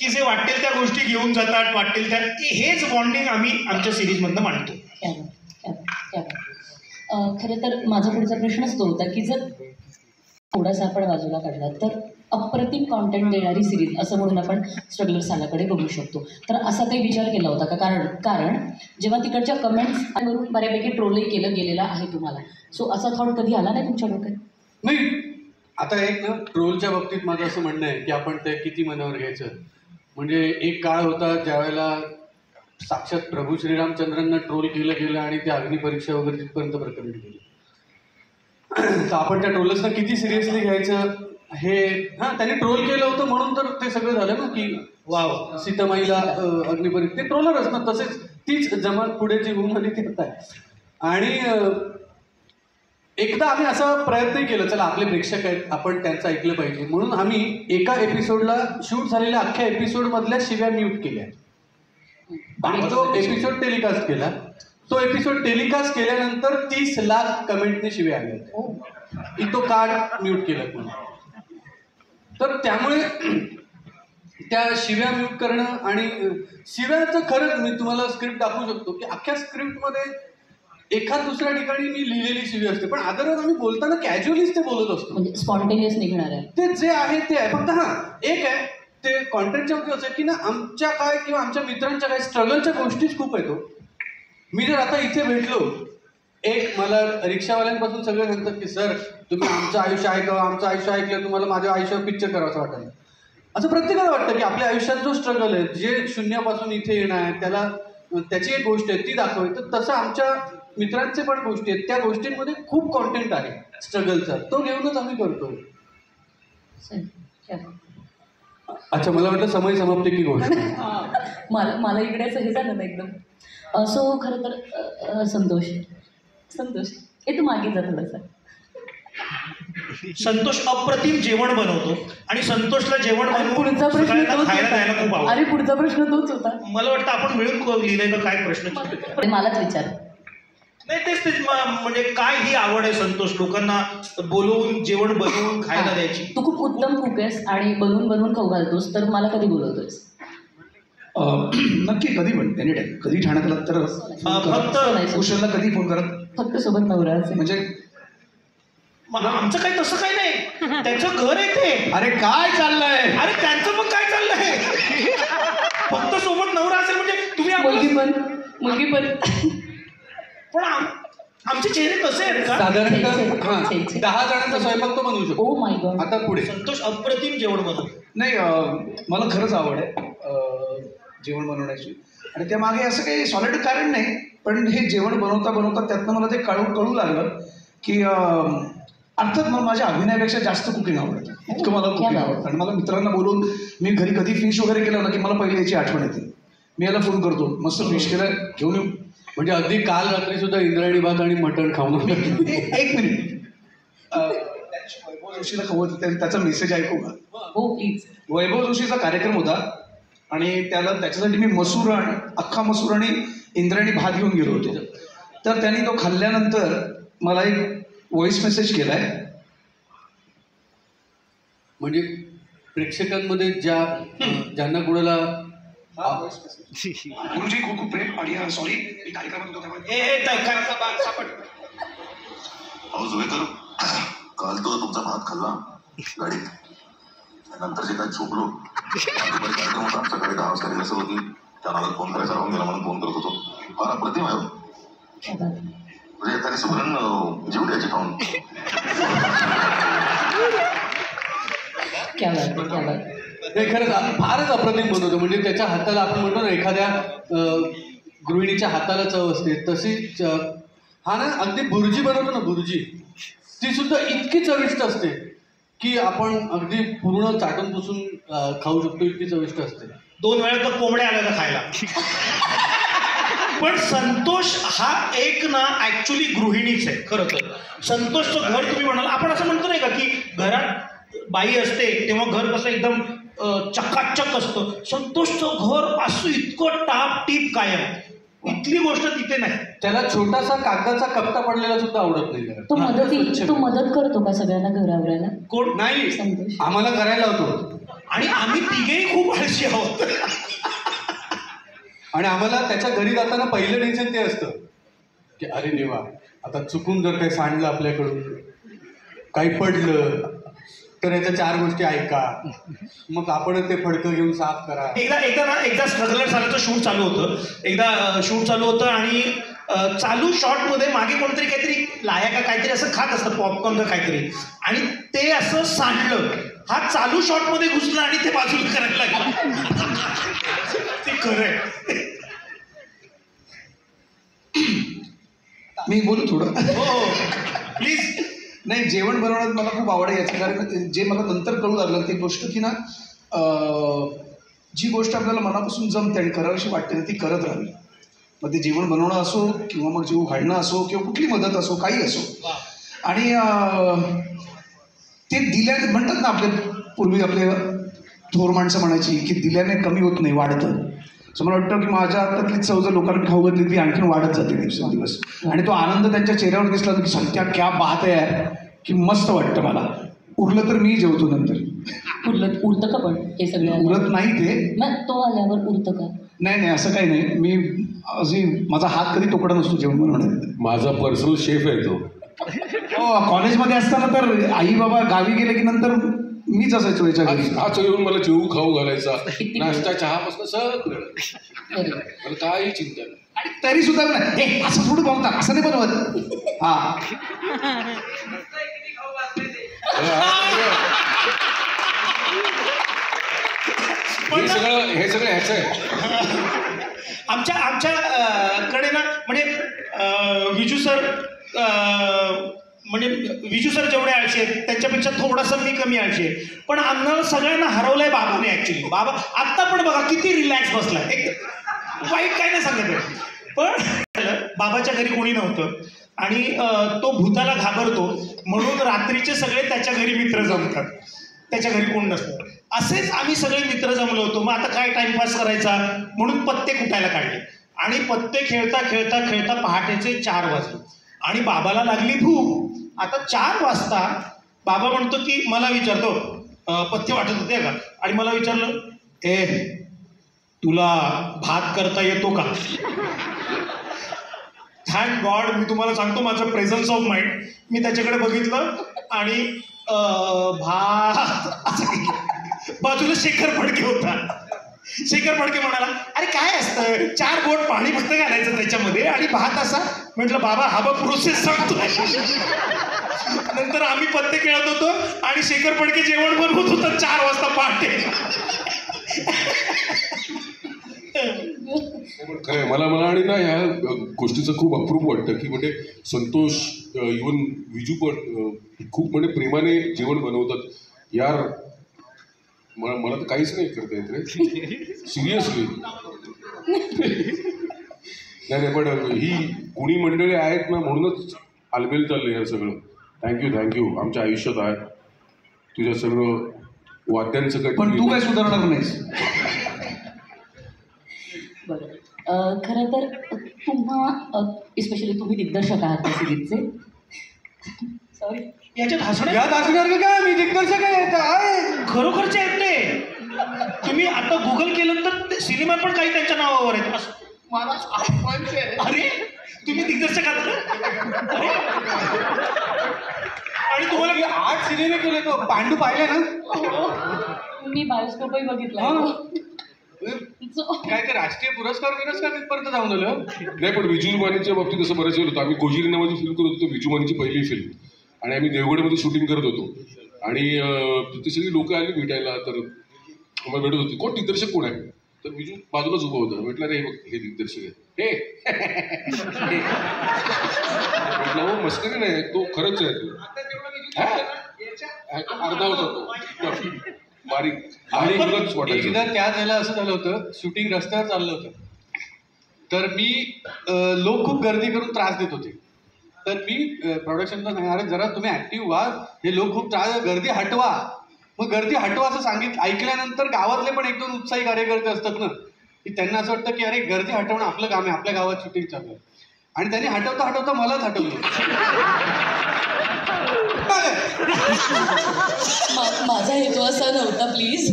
की जे वाटेल त्या गोष्टी घेऊन जातात, वाटेल त्या, हेच बॉन्डिंग आम्ही आमच्या सिरीजमधनं मांडतो. खरं तर माझा पुढचा प्रश्नच तो होता की जर थोडासा आपण बाजूला काढला तर अप्रतिम कॉन्टेंट देणारी सिरीज असं म्हणून आपण स्ट्रगलर सालाकडे बघू शकतो. तर असा काही विचार केला होता का? कारण जेव्हा तिकडच्या कमेंट्सवरून बऱ्यापैकी ट्रोलही केलं गेलेलं आहे तुम्हाला, सो असा थॉट कधी आला नाही तुमच्या डोक्यात? नाही, आता एक ना ट्रोलच्या बाबतीत माझं असं म्हणणं आहे की आपण ते किती मनावर घ्यायचं. म्हणजे एक काळ होता ज्यावेळेला साक्षात प्रभू श्रीरामचंद्रांना ट्रोल केलं गेलं आणि ते अग्निपरीक्षा वगैरे तिथपर्यंत प्रकरण गेलं. तर आपण त्या ट्रोलर्सना किती सिरियसली घ्यायचं हे, त्यांनी ट्रोल केलं होतं म्हणून तर ते सगळं झालं ना की वाव सीतामाईला अग्निपरीक्षा, ते ट्रोलरच ना. तसेच तीच जमात पुढे जी होऊन ती होत आहे. आणि एकदा आम्ही असा प्रयत्न केला, चला आपले प्रेक्षक आहेत आपण त्यांचं ऐकलं पाहिजे म्हणून आम्ही एका एपिसोडला शूट झालेल्या अख्ख्या एपिसोडमधल्या शिव्या म्यूट केल्या आणि तो एपिसोड टेलिकास्ट केला. तो एपिसोड टेलिकास्ट केल्यानंतर 30 लाख कमेंटने शिव्या आल्या की तो कार्ड म्यूट केलं म्हणून. तर त्यामुळे त्या शिव्या म्यूट करणं आणि शिव्याचं खरंच मी तुम्हाला स्क्रिप्ट दाखवू शकतो की अख्ख्या स्क्रिप्टमध्ये एखाद दुसऱ्या ठिकाणी मी लिहिलेली शिवी असते, पण अदरवाईज आम्ही बोलताना कॅज्युअलीच ते बोलत असतो, म्हणजे स्पॉन्टेनियस निघणार आहे ते जे आहे ते आहे. फक्त एक आहे ते कॉन्टेंटच्या वरती असं की ना आमच्या काय किंवा आमच्या मित्रांच्या काय स्ट्रगलच्या गोष्टीच खूप येतो. मी जर आता इथे भेटलो, एक मला रिक्षावाल्यांपासून सगळे म्हणतात की सर तुम्ही आमचं आयुष्य ऐकावं, आमचं आयुष्य ऐकलं तुम्हाला माझ्या आयुष्यावर पिक्चर करावं वाटेल. असं प्रत्येकाला वाटतं की आपल्या आयुष्यात जो स्ट्रगल आहे, जे शून्यापासून इथे येणं आहे, त्याला त्याची एक गोष्ट आहे ती दाखवावी. तर तसं आमच्या मित्रांचे पण गोष्टी आहेत, त्या गोष्टींमध्ये खूप कॉन्टेंट आहे स्ट्रगलचा, तो घेऊनच आम्ही करतो. अच्छा, मला वाटलं समय समाप्ती की गोष्ट. मला इकडे असं हे झालं ना एकदम. सो खरं तर संतोष हे तू मागे जा थोडंसं. संतोष अप्रतिम जेवण बनवतो आणि संतोषला जेवण पुढचा प्रश्न सगळ्यांना खायला द्यायला खूप आवडतं. अरे पुढचा प्रश्न तोच होता. मला वाटतं आपण मिळून लिहिलंय का काय प्रश्न. मलाच विचार. नाही तेच म्हणजे काय ही आवड आहे संतोष, लोकांना बोलवून जेवण बनवून खायला द्यायची. तू खूप उत्तम कुक आहेस आणि बनवून खाऊ घालतोस, तर मला कधी बोलवतोयस? नक्की, कधी पण एनी टाईम. कधी ठाण्यात आलात तर फक्त कुशलला कधी फोन करत, फक्त सोबत नवरा असेल म्हणजे आमचं काही तसं काही नाही. त्याचं घर आहे ते. अरे काय चाललंय, अरे त्यांचं पण काय चाललंय. फक्त सोबत नवरा असेल म्हणजे तुम्ही मुलगी पण पण आमचे चेहरे कसे आहेत का? साधारणतः 10 जणांचा स्वयंपाक तो बनवू शकतो. Oh my God. आता पुढे संतोष अप्रतिम जेवण बनवतो. नाही, मला खरंच आवड आहे जेवण बनवण्याची. आणि त्यामागे असं काही सॉलिड कारण नाही, पण हे जेवण बनवता त्यातनं मला ते कळू लागलं की अर्थात मला माझ्या अभिनयापेक्षा जास्त कुकिंग आवडतं. इतकं मला कुकिंग आवडतं. आणि मला मित्रांना बोलून मी घरी कधी फिश वगैरे केलं ना की मला पहिले याची आठवण येते. मी याला फोन करतो, मस्त फिश केलं घेऊन येऊ. म्हणजे अगदी काल रात्री सुद्धा इंद्रायणी भात आणि मटण खाऊन. एक मिनिट, वैभव जोशीला खवत त्याचा मेसेज ऐकू का? हो प्लीज. वैभव जोशीचा कार्यक्रम होता आणि त्याच्यासाठी मी अख्खा मसूर आणि इंद्रायणी भात घेऊन गेलो होतो. तर त्यांनी तो खाल्ल्यानंतर मला एक व्हॉइस मेसेज केलाय. म्हणजे प्रेक्षकांमध्ये ज्यांना कुणाला गुरुजी खूप खूप प्रेम आणि सॉरी मी कार्यक्रमात होतो. अहो जुवेकर, काल तो तुमचा भात खाल्ला गाडीत, नंतर जे काय झोपलो. कार्यक्रम होता, सकाळी 10 वाजता रिहर्सल होती. त्या नादात फोन करायचा राहून गेला म्हणून फोन करत होतो. फार अप्रतिम आहे. म्हणजे एखादी सुगरण जीव द्यायची खाऊन. हे खरंच फारच अप्रतिम बनवतो. म्हणजे त्याच्या हाताला आपण म्हणतो ना, एखाद्या गृहिणीच्या हाताला चव असते तशीच हा ना. अगदी बुर्जी बनवतो ना, बुर्जी, ती सुद्धा इतकी चविष्ट असते की आपण अगदी पूर्ण चाटून पुसून खाऊ शकतो, इतकी चविष्ट असते. 2 वेळा तर कोंबड्या आल्या तर खायला. पण संतोष हा एक ना ऍक्च्युली गृहिणीच आहे. खरं तर संतोषचं घर तुम्ही म्हणाल, आपण असं म्हणतो नाही का की घरात बाई असते तेव्हा घर कसं एकदम चकाचक असतं. संतोषचं घर असं इतकं टाप-टीप कायम. इथली गोष्ट तिथे नाही. त्याला छोटासा कागदाचा कप्ता पडलेला सुद्धा आवडत नाही. तो मदत करतो का सगळ्यांना घर आवरायला? कोण नाही, आम्हाला करायला होतो. आणि आम्ही तिघेही खूप आळशी आहोत. आणि आम्हाला त्याच्या घरी जाताना पहिलं टेन्शन ते असतं की अरे देवा, आता चुकून जर काही सांडलं आपल्याकडून, काही पडलं तर याच्या 4 गोष्टी ऐका, मग आपणच ते फडकं घेऊन साफ करा. एकदा स्ट्रगलर सालाचं शूट चालू होतं आणि चालू शॉटमध्ये मागे कोणतरी काहीतरी लाया का काहीतरी असं खात असतं, पॉपकॉर्न का काहीतरी, आणि ते असं सांडलं. हा चालू शॉटमध्ये घुसला आणि ते बाजूला करायला लागला. ते खरं आहे. मी बोलू थोडं? हो प्लीज. नाही, जेवण बनवण्यात मला खूप आवड आहे याचं कारण जे मला नंतर कळू लागलं ती गोष्ट की ना, जी गोष्ट आपल्याला मनापासून जमते आणि करावीशी वाटते ना ती करत राहावी. मग ते जेवण बनवणं असो किंवा मग जीव घालणं असो किंवा कुठली मदत असो, काही असो. आणि ते दिल्याने म्हणतात ना, आपले पूर्वी आपले थोर माणसं म्हणायची की दिल्याने कमी होत नाही, वाढतं. असं मला वाटतं की माझ्या हातातली चव जर लोकांना खाऊ घातली ती आणखीन वाढत जाते दिवसेंदिवस. आणि तो आनंद त्यांच्या चेहऱ्यावर दिसला की संत्या क्या बात आहे यार, की मस्त वाटतं मला. उरलं तर मी जेवतो नंतर. उरतं का पण हे सगळं? उरत नाही ते, तो आल्यावर उरतं का? नाही असं काही नाही. मी अजून माझा हात कधी तोकडा नसतो जेवण बनवण्यात. माझा पर्सनल शेफ आहे तो. कॉलेजमध्ये असताना तर आई बाबा गावी गेले की नंतर मीच असायचो याच्या घरी. हाच येऊन मला जेवू खाऊ घालायचा, नाश्ता चहापासून सगळं. मला काही चिंता नाही. आणि तरी सुद्धा नाही, असं थोडं बनवतात, असं नाही बनवत. हा हे सगळं ह्याचं आहे. आमच्याकडे ना म्हणजे विजू सर म्हणजे विजू सर जेवढे आळशी आहेत त्यांच्यापेक्षा थोडासा मी कमी आळशी आहे. पण आम्हाला सगळ्यांना हरवलंय बाबाने ॲक्च्युली. बाबा आत्ता पण बघा किती रिलॅक्स बसलाय, एक वाईट काय नाही सांगत आहे. पण बाबाच्या घरी कोणी नव्हतं आणि तो भूताला घाबरतो म्हणून रात्रीचे सगळे त्याच्या घरी मित्र जमतात, त्याच्या घरी कोण नसतं. असेच आम्ही सगळे मित्र जमलो होतो. मग आता काय टाइमपास करायचा म्हणून पत्ते कुटायला काढले आणि पत्ते खेळता खेळता खेळता पहाटेचे 4 वाजले आणि बाबाला लागली भूक. आता 4 वाजता बाबा म्हणतो की मला विचारतो पत्ते वाटत होते का, आणि मला विचारलं तुला भात करता येतो का. थँक गॉड मी तुम्हाला सांगतो माझं प्रेझन्स ऑफ माइंड. मी त्याच्याकडे बघितलं आणि भात असं बाजूला शेखर फडके होता. शेखर फडके म्हणाला अरे काय असतं 4 बोट पाणी फक्त घालायचं त्याच्यामध्ये आणि भात असा. म्हटलं बाबा हा बघ प्रोसेस सांगतो. नंतर आम्ही पत्ते खेळत होतो आणि शेखर फडके जेवण बनवत होता 4 वाजता पहाटे. खरं मला आणि ना ह्या गोष्टीचं खूप अप्रूप वाटतं की म्हणजे संतोष इवन विजू पण खूप म्हणजे प्रेमाने जेवण बनवतात यार. मला तर काहीच नाही करता येत रे सिरियसली. नाही पण ही गुणी मंडळी आहेत ना म्हणूनच आलबेल चाललं यार सगळं. थँक्यू आमच्या आयुष्यात आहेत. तुझ्या सगळं वाद्यांचं पण तू काय सुधारणार नाहीस. बरं खरं तर तुम्हा स्पेशली तुम्ही दिग्दर्शक आहात त्या सिरीजचे. सॉरी याच्यात हसण्यात यात असणार का काय, मी दिग्दर्शक आहे. खरोखरचे आहेत ते. तुम्ही आता गुगल केलं तर सिनेमा पण काही त्यांच्या नावावर आहेत. अरे तुम्ही दिग्दर्शक आहात का? अरे आणि तुम्हाला 8 सिनेमे केले तो. पांडू पाहिले ना मी बायोस्कोपही बघितला. काय ते राष्ट्रीय पुरस्कार तिथपर्यंत जाऊन आलं. नाही पण विजू मानेच्या बाबतीत असं बऱ्याच वेळ होतं. आम्ही गोजिरी नावाची फिल्म करत होतो, विजू मानेची पहिली फिल्म, आणि आम्ही देवगडमध्ये शूटिंग करत होतो आणि तिथे सगळी लोक आली भेटायला. तर आम्हाला भेटत होती कोण दिग्दर्शक कोण आहे. तर विजू बाजूलाच उभं होतं. म्हटलं रे हे दिग्दर्शक आहे. म्हटलं हो मस्करी नाही, तो खरंच आहे. अर्धा होता तो बारीक. आणि एकदा त्या वेळेला असं झालं होतं शूटिंग रस्त्यावर चाललं होतं तर मी लोक खूप गर्दी करून त्रास देत होते. तर मी प्रोडक्शनला सांगितलं अरे जरा तुम्ही ॲक्टिव्ह व्हा, हे लोक खूप त्रास, गर्दी हटवा. मग गर्दी हटवा असं सांगितलं. ऐकल्यानंतर गावातले पण 1-2 उत्साही कार्यकर्ते असतात ना की त्यांना असं वाटतं की अरे गर्दी हटवणं आपलं काम आहे, आपल्या गावात शूटिंग चालू आहे. आणि त्यांनी हटवता मलाच हटवलं. माझा हेतू असा नव्हता प्लीज.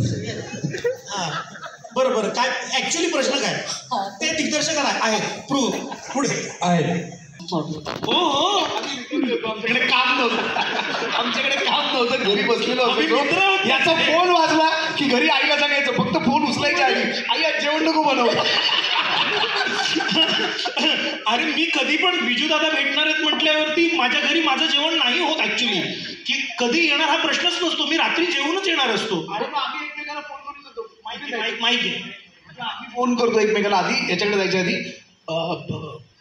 बरं काय ऍक्च्युली प्रश्न काय ते दिग्दर्शक आहेत प्रूव्ह पुढे आहे. हो आमच्याकडे काम नव्हतं घरी बसलेलो होतो. याचा फोन वाजला की घरी आईला सांगायचं, फक्त फोन उचलायच्या आधी आई आज जेवण नको बनव. अरे मी कधी पण विजू दादा भेटणार आहेत म्हटल्यावरती माझ्या घरी माझं जेवण नाही होत ऍक्च्युली. की कधी येणार हा प्रश्नच नसतो. मी रात्री जेवूनच येणार असतो. आम्ही एकमेकाला फोन करून देतो. माहिती आम्ही फोन करतो एकमेकाला आधी. याच्याकडे जायच्या आधी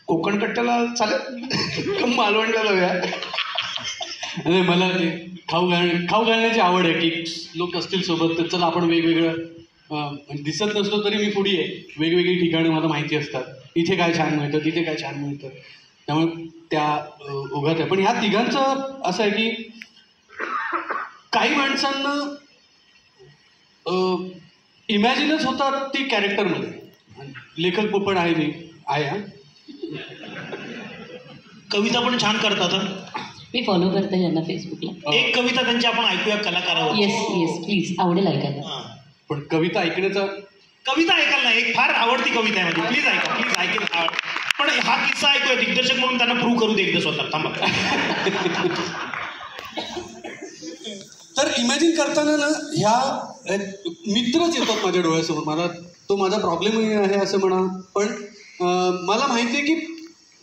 कोकण कट्ट्याला चालेल मालवणला जाऊया. नाही मला ते खाऊ घालण्याची आवड आहे की लोक असतील सोबत तर चला आपण वेगवेगळं दिसत नसलो तरी मी फुडी आहे. वेगवेगळी ठिकाणं मला माहिती असतात. इथे काय छान मिळतं, तिथे काय छान मिळतं. त्यामुळे त्या ओघात आहे. पण ह्या तिघांचं असं आहे की काही माणसांना इमॅजिनच होतात ती कॅरेक्टरमध्ये. लेखक पण आहे मी आहे. कविता पण छान करतात. मी फॉलो करते यांना फेसबुकला. एक कविता त्यांची आपण ऐकूया कलाकारावर. येस प्लीज आवडेल ऐकायला. पण कविता ऐकायला नाही, एक फार आवडती कविता आहे माझी. प्लीज ऐकेल. पण हा किस्सा ऐकूया दिग्दर्शक म्हणून त्यांना प्रूव्ह करू दे एकदा स्वतः. थांबा. तर इमॅजिन करताना ना ह्या मित्रच येतात माझ्या डोळ्यासमोर. मला तो माझा प्रॉब्लेमही आहे असं म्हणा. पण मला माहिती आहे की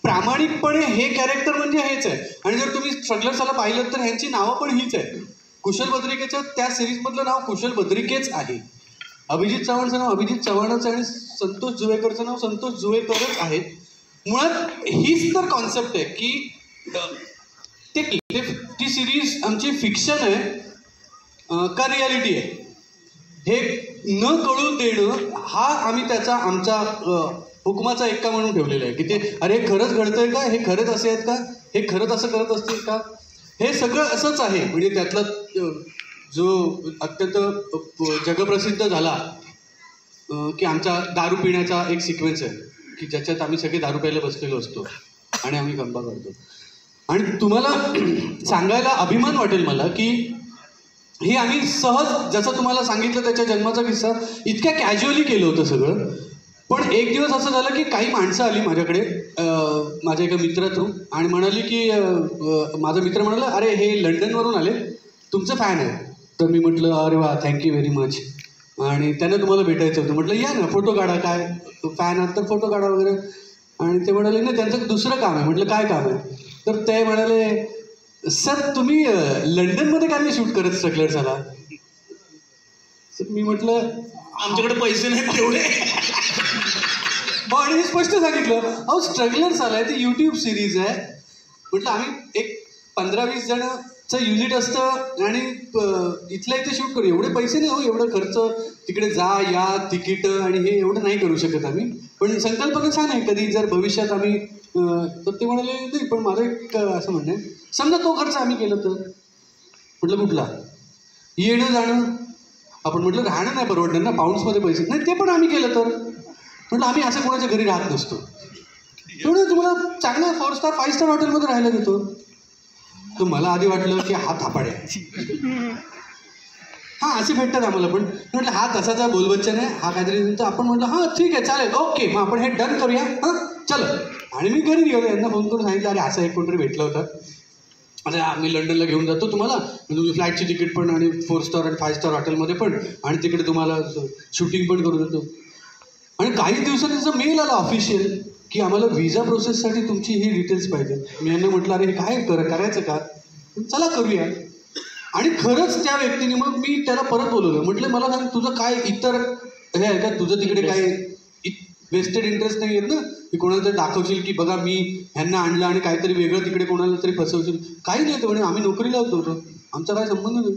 प्रामाणिकपणे हे कॅरेक्टर म्हणजे हेच आहे. आणि जर तुम्ही स्ट्रगलर्सला पाहिलं तर ह्यांची नावं पण हीच आहे. कुशल बद्रिकेचं त्या सिरीजमधलं नाव कुशल बद्रिकेच आहे. अभिजित चव्हाणचं नाव अभिजित चव्हाणच आहे आणि संतोष जुवेकरचं नाव संतोष जुवेकरच आहे. मुळात हीच तर कॉन्सेप्ट आहे की ती सिरीज आमची फिक्शन आहे का रियालिटी आहे हे न कळू देणं हा आम्ही त्याचा आमचा हुकमाचा एक्का म्हणून ठेवलेला आहे की ते अरे खरंच घडतंय का, हे खरंच असे आहेत का, हे खरंच असं करत असतील का, हे सगळं असंच आहे. म्हणजे त्यातला जो अत्यंत जगप्रसिद्ध झाला की आमचा दारू पिण्याचा एक सिक्वेन्स आहे की ज्याच्यात आम्ही सगळे दारू प्यायला बसलेलो असतो आणि आम्ही गंबा करतो. आणि तुम्हाला सांगायला अभिमान वाटेल मला की हे आम्ही सहज जसं तुम्हाला सांगितलं त्याच्या जन्माचा किस्सा इतक्या कॅज्युअली केलं होतं सगळं. पण एक दिवस असं झालं की काही माणसं आली माझ्याकडे माझ्या एका मित्रा थ्रू आणि म्हणाली की माझा मित्र म्हणाला अरे हे लंडनवरून आले, तुमचं फॅन आहे. तर मी म्हटलं अरे वा थँक्यू व्हेरी मच आणि त्यांना तुम्हाला भेटायचं होतं. म्हटलं या ना फोटो काढा, काय फॅन आहात तर फोटो काढा वगैरे. आणि ते म्हणाले नाही त्यांचं दुसरं काम आहे. म्हटलं काय काम आहे. तर ते म्हणाले सर तुम्ही लंडनमध्ये काय नाही शूट करत स्ट्रगलर झाला. तर मी म्हटलं आमच्याकडे पैसे नाहीत तेवढे. आणि स्पष्ट सांगितलं अहो स्ट्रगलर झालाय ते यूट्यूब सिरीज आहे. म्हटलं आम्ही एक 15-20 जणांचं युनिट असतं आणि इथल्या इथे शूट करू, एवढे पैसे नाही हो, एवढं खर्च तिकडे जा या तिकीटं आणि हे एवढं नाही करू शकत आम्ही. पण संकल्पना छान आहे, कधी जर भविष्यात आम्ही तर ते म्हणाले नाही पण माझं एक असं म्हणणं आहे समजा तो खर्च आम्ही केलं तर. म्हटलं कुठला, येणं जाणं. आपण म्हटलं राहणं नाही परवडणार ना, पाऊंड्समध्ये पैसे नाही, ते पण आम्ही केलं तर. म्हटलं आम्ही असं कोणाच्या घरी राहत नसतो, तेवढं तुम्हाला चांगलं 4 स्टार 5 स्टार हॉटेलमध्ये राहायला देतो. तर मला आधी वाटलं की हा थापाड आहे, हां असे भेटतात आम्हाला. पण म्हटलं हा तसाचा बोलबच्चन आहे, हा काहीतरी. तर आपण म्हटलं हां ठीक आहे चालेल ओके मग आपण हे डन करूया हां चलो. आणि मी घरी गेलो, यांना फोन करून सांगितलं अरे असं एक कोणतरी भेटलं होतं, अरे आम्ही लंडनला घेऊन जातो तुम्हाला, तुमची फ्लाईटची तिकीट पण आणि 4 स्टार आणि 5 स्टार हॉटेलमध्ये पण आणि तिकडे तुम्हाला शूटिंग पण करू देतो. आणि काही दिवसांनी त्याचा मेल आला ऑफिशियल की आम्हाला व्हिजा प्रोसेससाठी तुमची ही डिटेल्स पाहिजे. मी यांना म्हटलं अरे हे काय करायचं का, चला करूया. आणि खरंच त्या व्यक्तीने मग मी त्याला परत बोलवलं. म्हटलं मला सांग तुझं काय इतर हे आहे का, तुझं तिकडे काय वेस्टेड इंटरेस्ट नाही आहेत ना की कोणाला तरी दाखवशील की बघा मी ह्यांना आणलं आणि काहीतरी वेगळं तिकडे कोणाला तरी फसवशील. काही नाही तो म्हणे आम्ही नोकरीला होतो, आमचा काय संबंध नाही.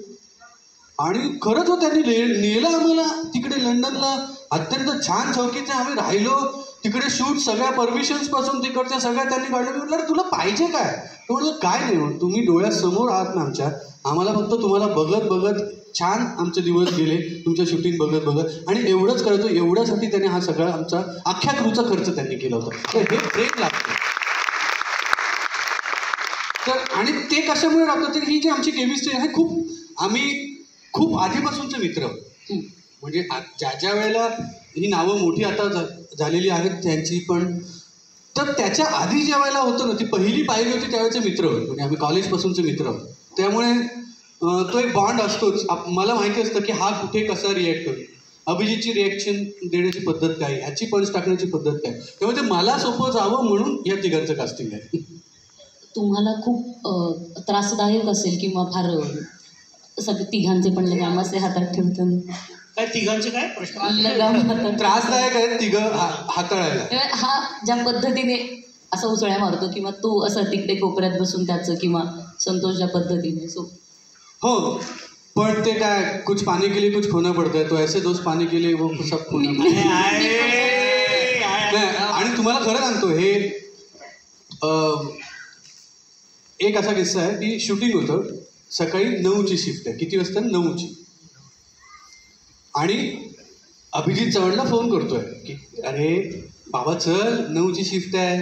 आणि खरंच हो त्यांनी नेलं आम्हाला तिकडे लंडनला, अत्यंत छान चौकीचे आम्ही राहिलो तिकडे. शूट सगळ्या परमिशन्सपासून तिकडच्या सगळ्या त्यांनी काढलं. म्हटलं तुला पाहिजे काय. तो म्हटलं काय नाही, तुम्ही डोळ्यासमोर आहात ना आमच्या, आम्हाला फक्त तुम्हाला बघत बघत छान आमचे दिवस गेले तुमच्या शूटिंग बघत बघत आणि एवढंच करायचं. एवढ्यासाठी त्याने हा सगळा आमचा अख्ख्या क्रूचा खर्च त्यांनी केला होता. तर हे प्रेम लागतं. तर आणि ते कशामुळे लागतं तर ही जी आमची केमिस्ट्री आहे आम्ही खूप आधीपासूनचे मित्र. म्हणजे ज्या वेळेला ही नावं मोठी आता झालेली आहेत त्यांची पण, तर त्याच्या आधी ज्या वेळेला होतं ना ती पहिली पाहिली होती त्यावेळेचे मित्र होते. म्हणजे आम्ही कॉलेजपासूनचे मित्र आहोत. त्यामुळे तो एक बॉन्ड असतोच. मला माहिती असतं की हा कुठे कसा रिॲक्ट करू, अभिजितची रिॲक्शन देण्याची पद्धत काय, ह्याची पंच टाकण्याची पद्धत काय. त्यामुळे ते मला सोपं जावं म्हणून या तिघांचं कास्टिंग आहे. तुम्हाला खूप त्रासदायक असेल किंवा फार सगळे तिघांचे पण लगाम असे हातात ठेवताना. काय तिघांचे काय प्रश्न, लगाम हातात त्रासदायक आहेत तिघं हाताळायला. हा ज्या पद्धतीने असा उसळ्या मारतो किंवा तू असं तिकडे कोपऱ्यात बसून त्याचं किंवा संतोष ज्या पद्धतीने हो पण ते काय कुछ पाने के लिए कुछ खोना पडता है, तो ऐसे दोस्त पाने के लिए वो सब खोना पडता है. आणि तुम्हाला खरं सांगतो हे एक असा किस्सा आहे की शूटिंग होतं सकाळी 9ची शिफ्ट आहे. किती वाजता 9ची. आणि अभिजित चव्हाणला फोन करतोय की अरे बाबा चल 9ची शिफ्ट आहे.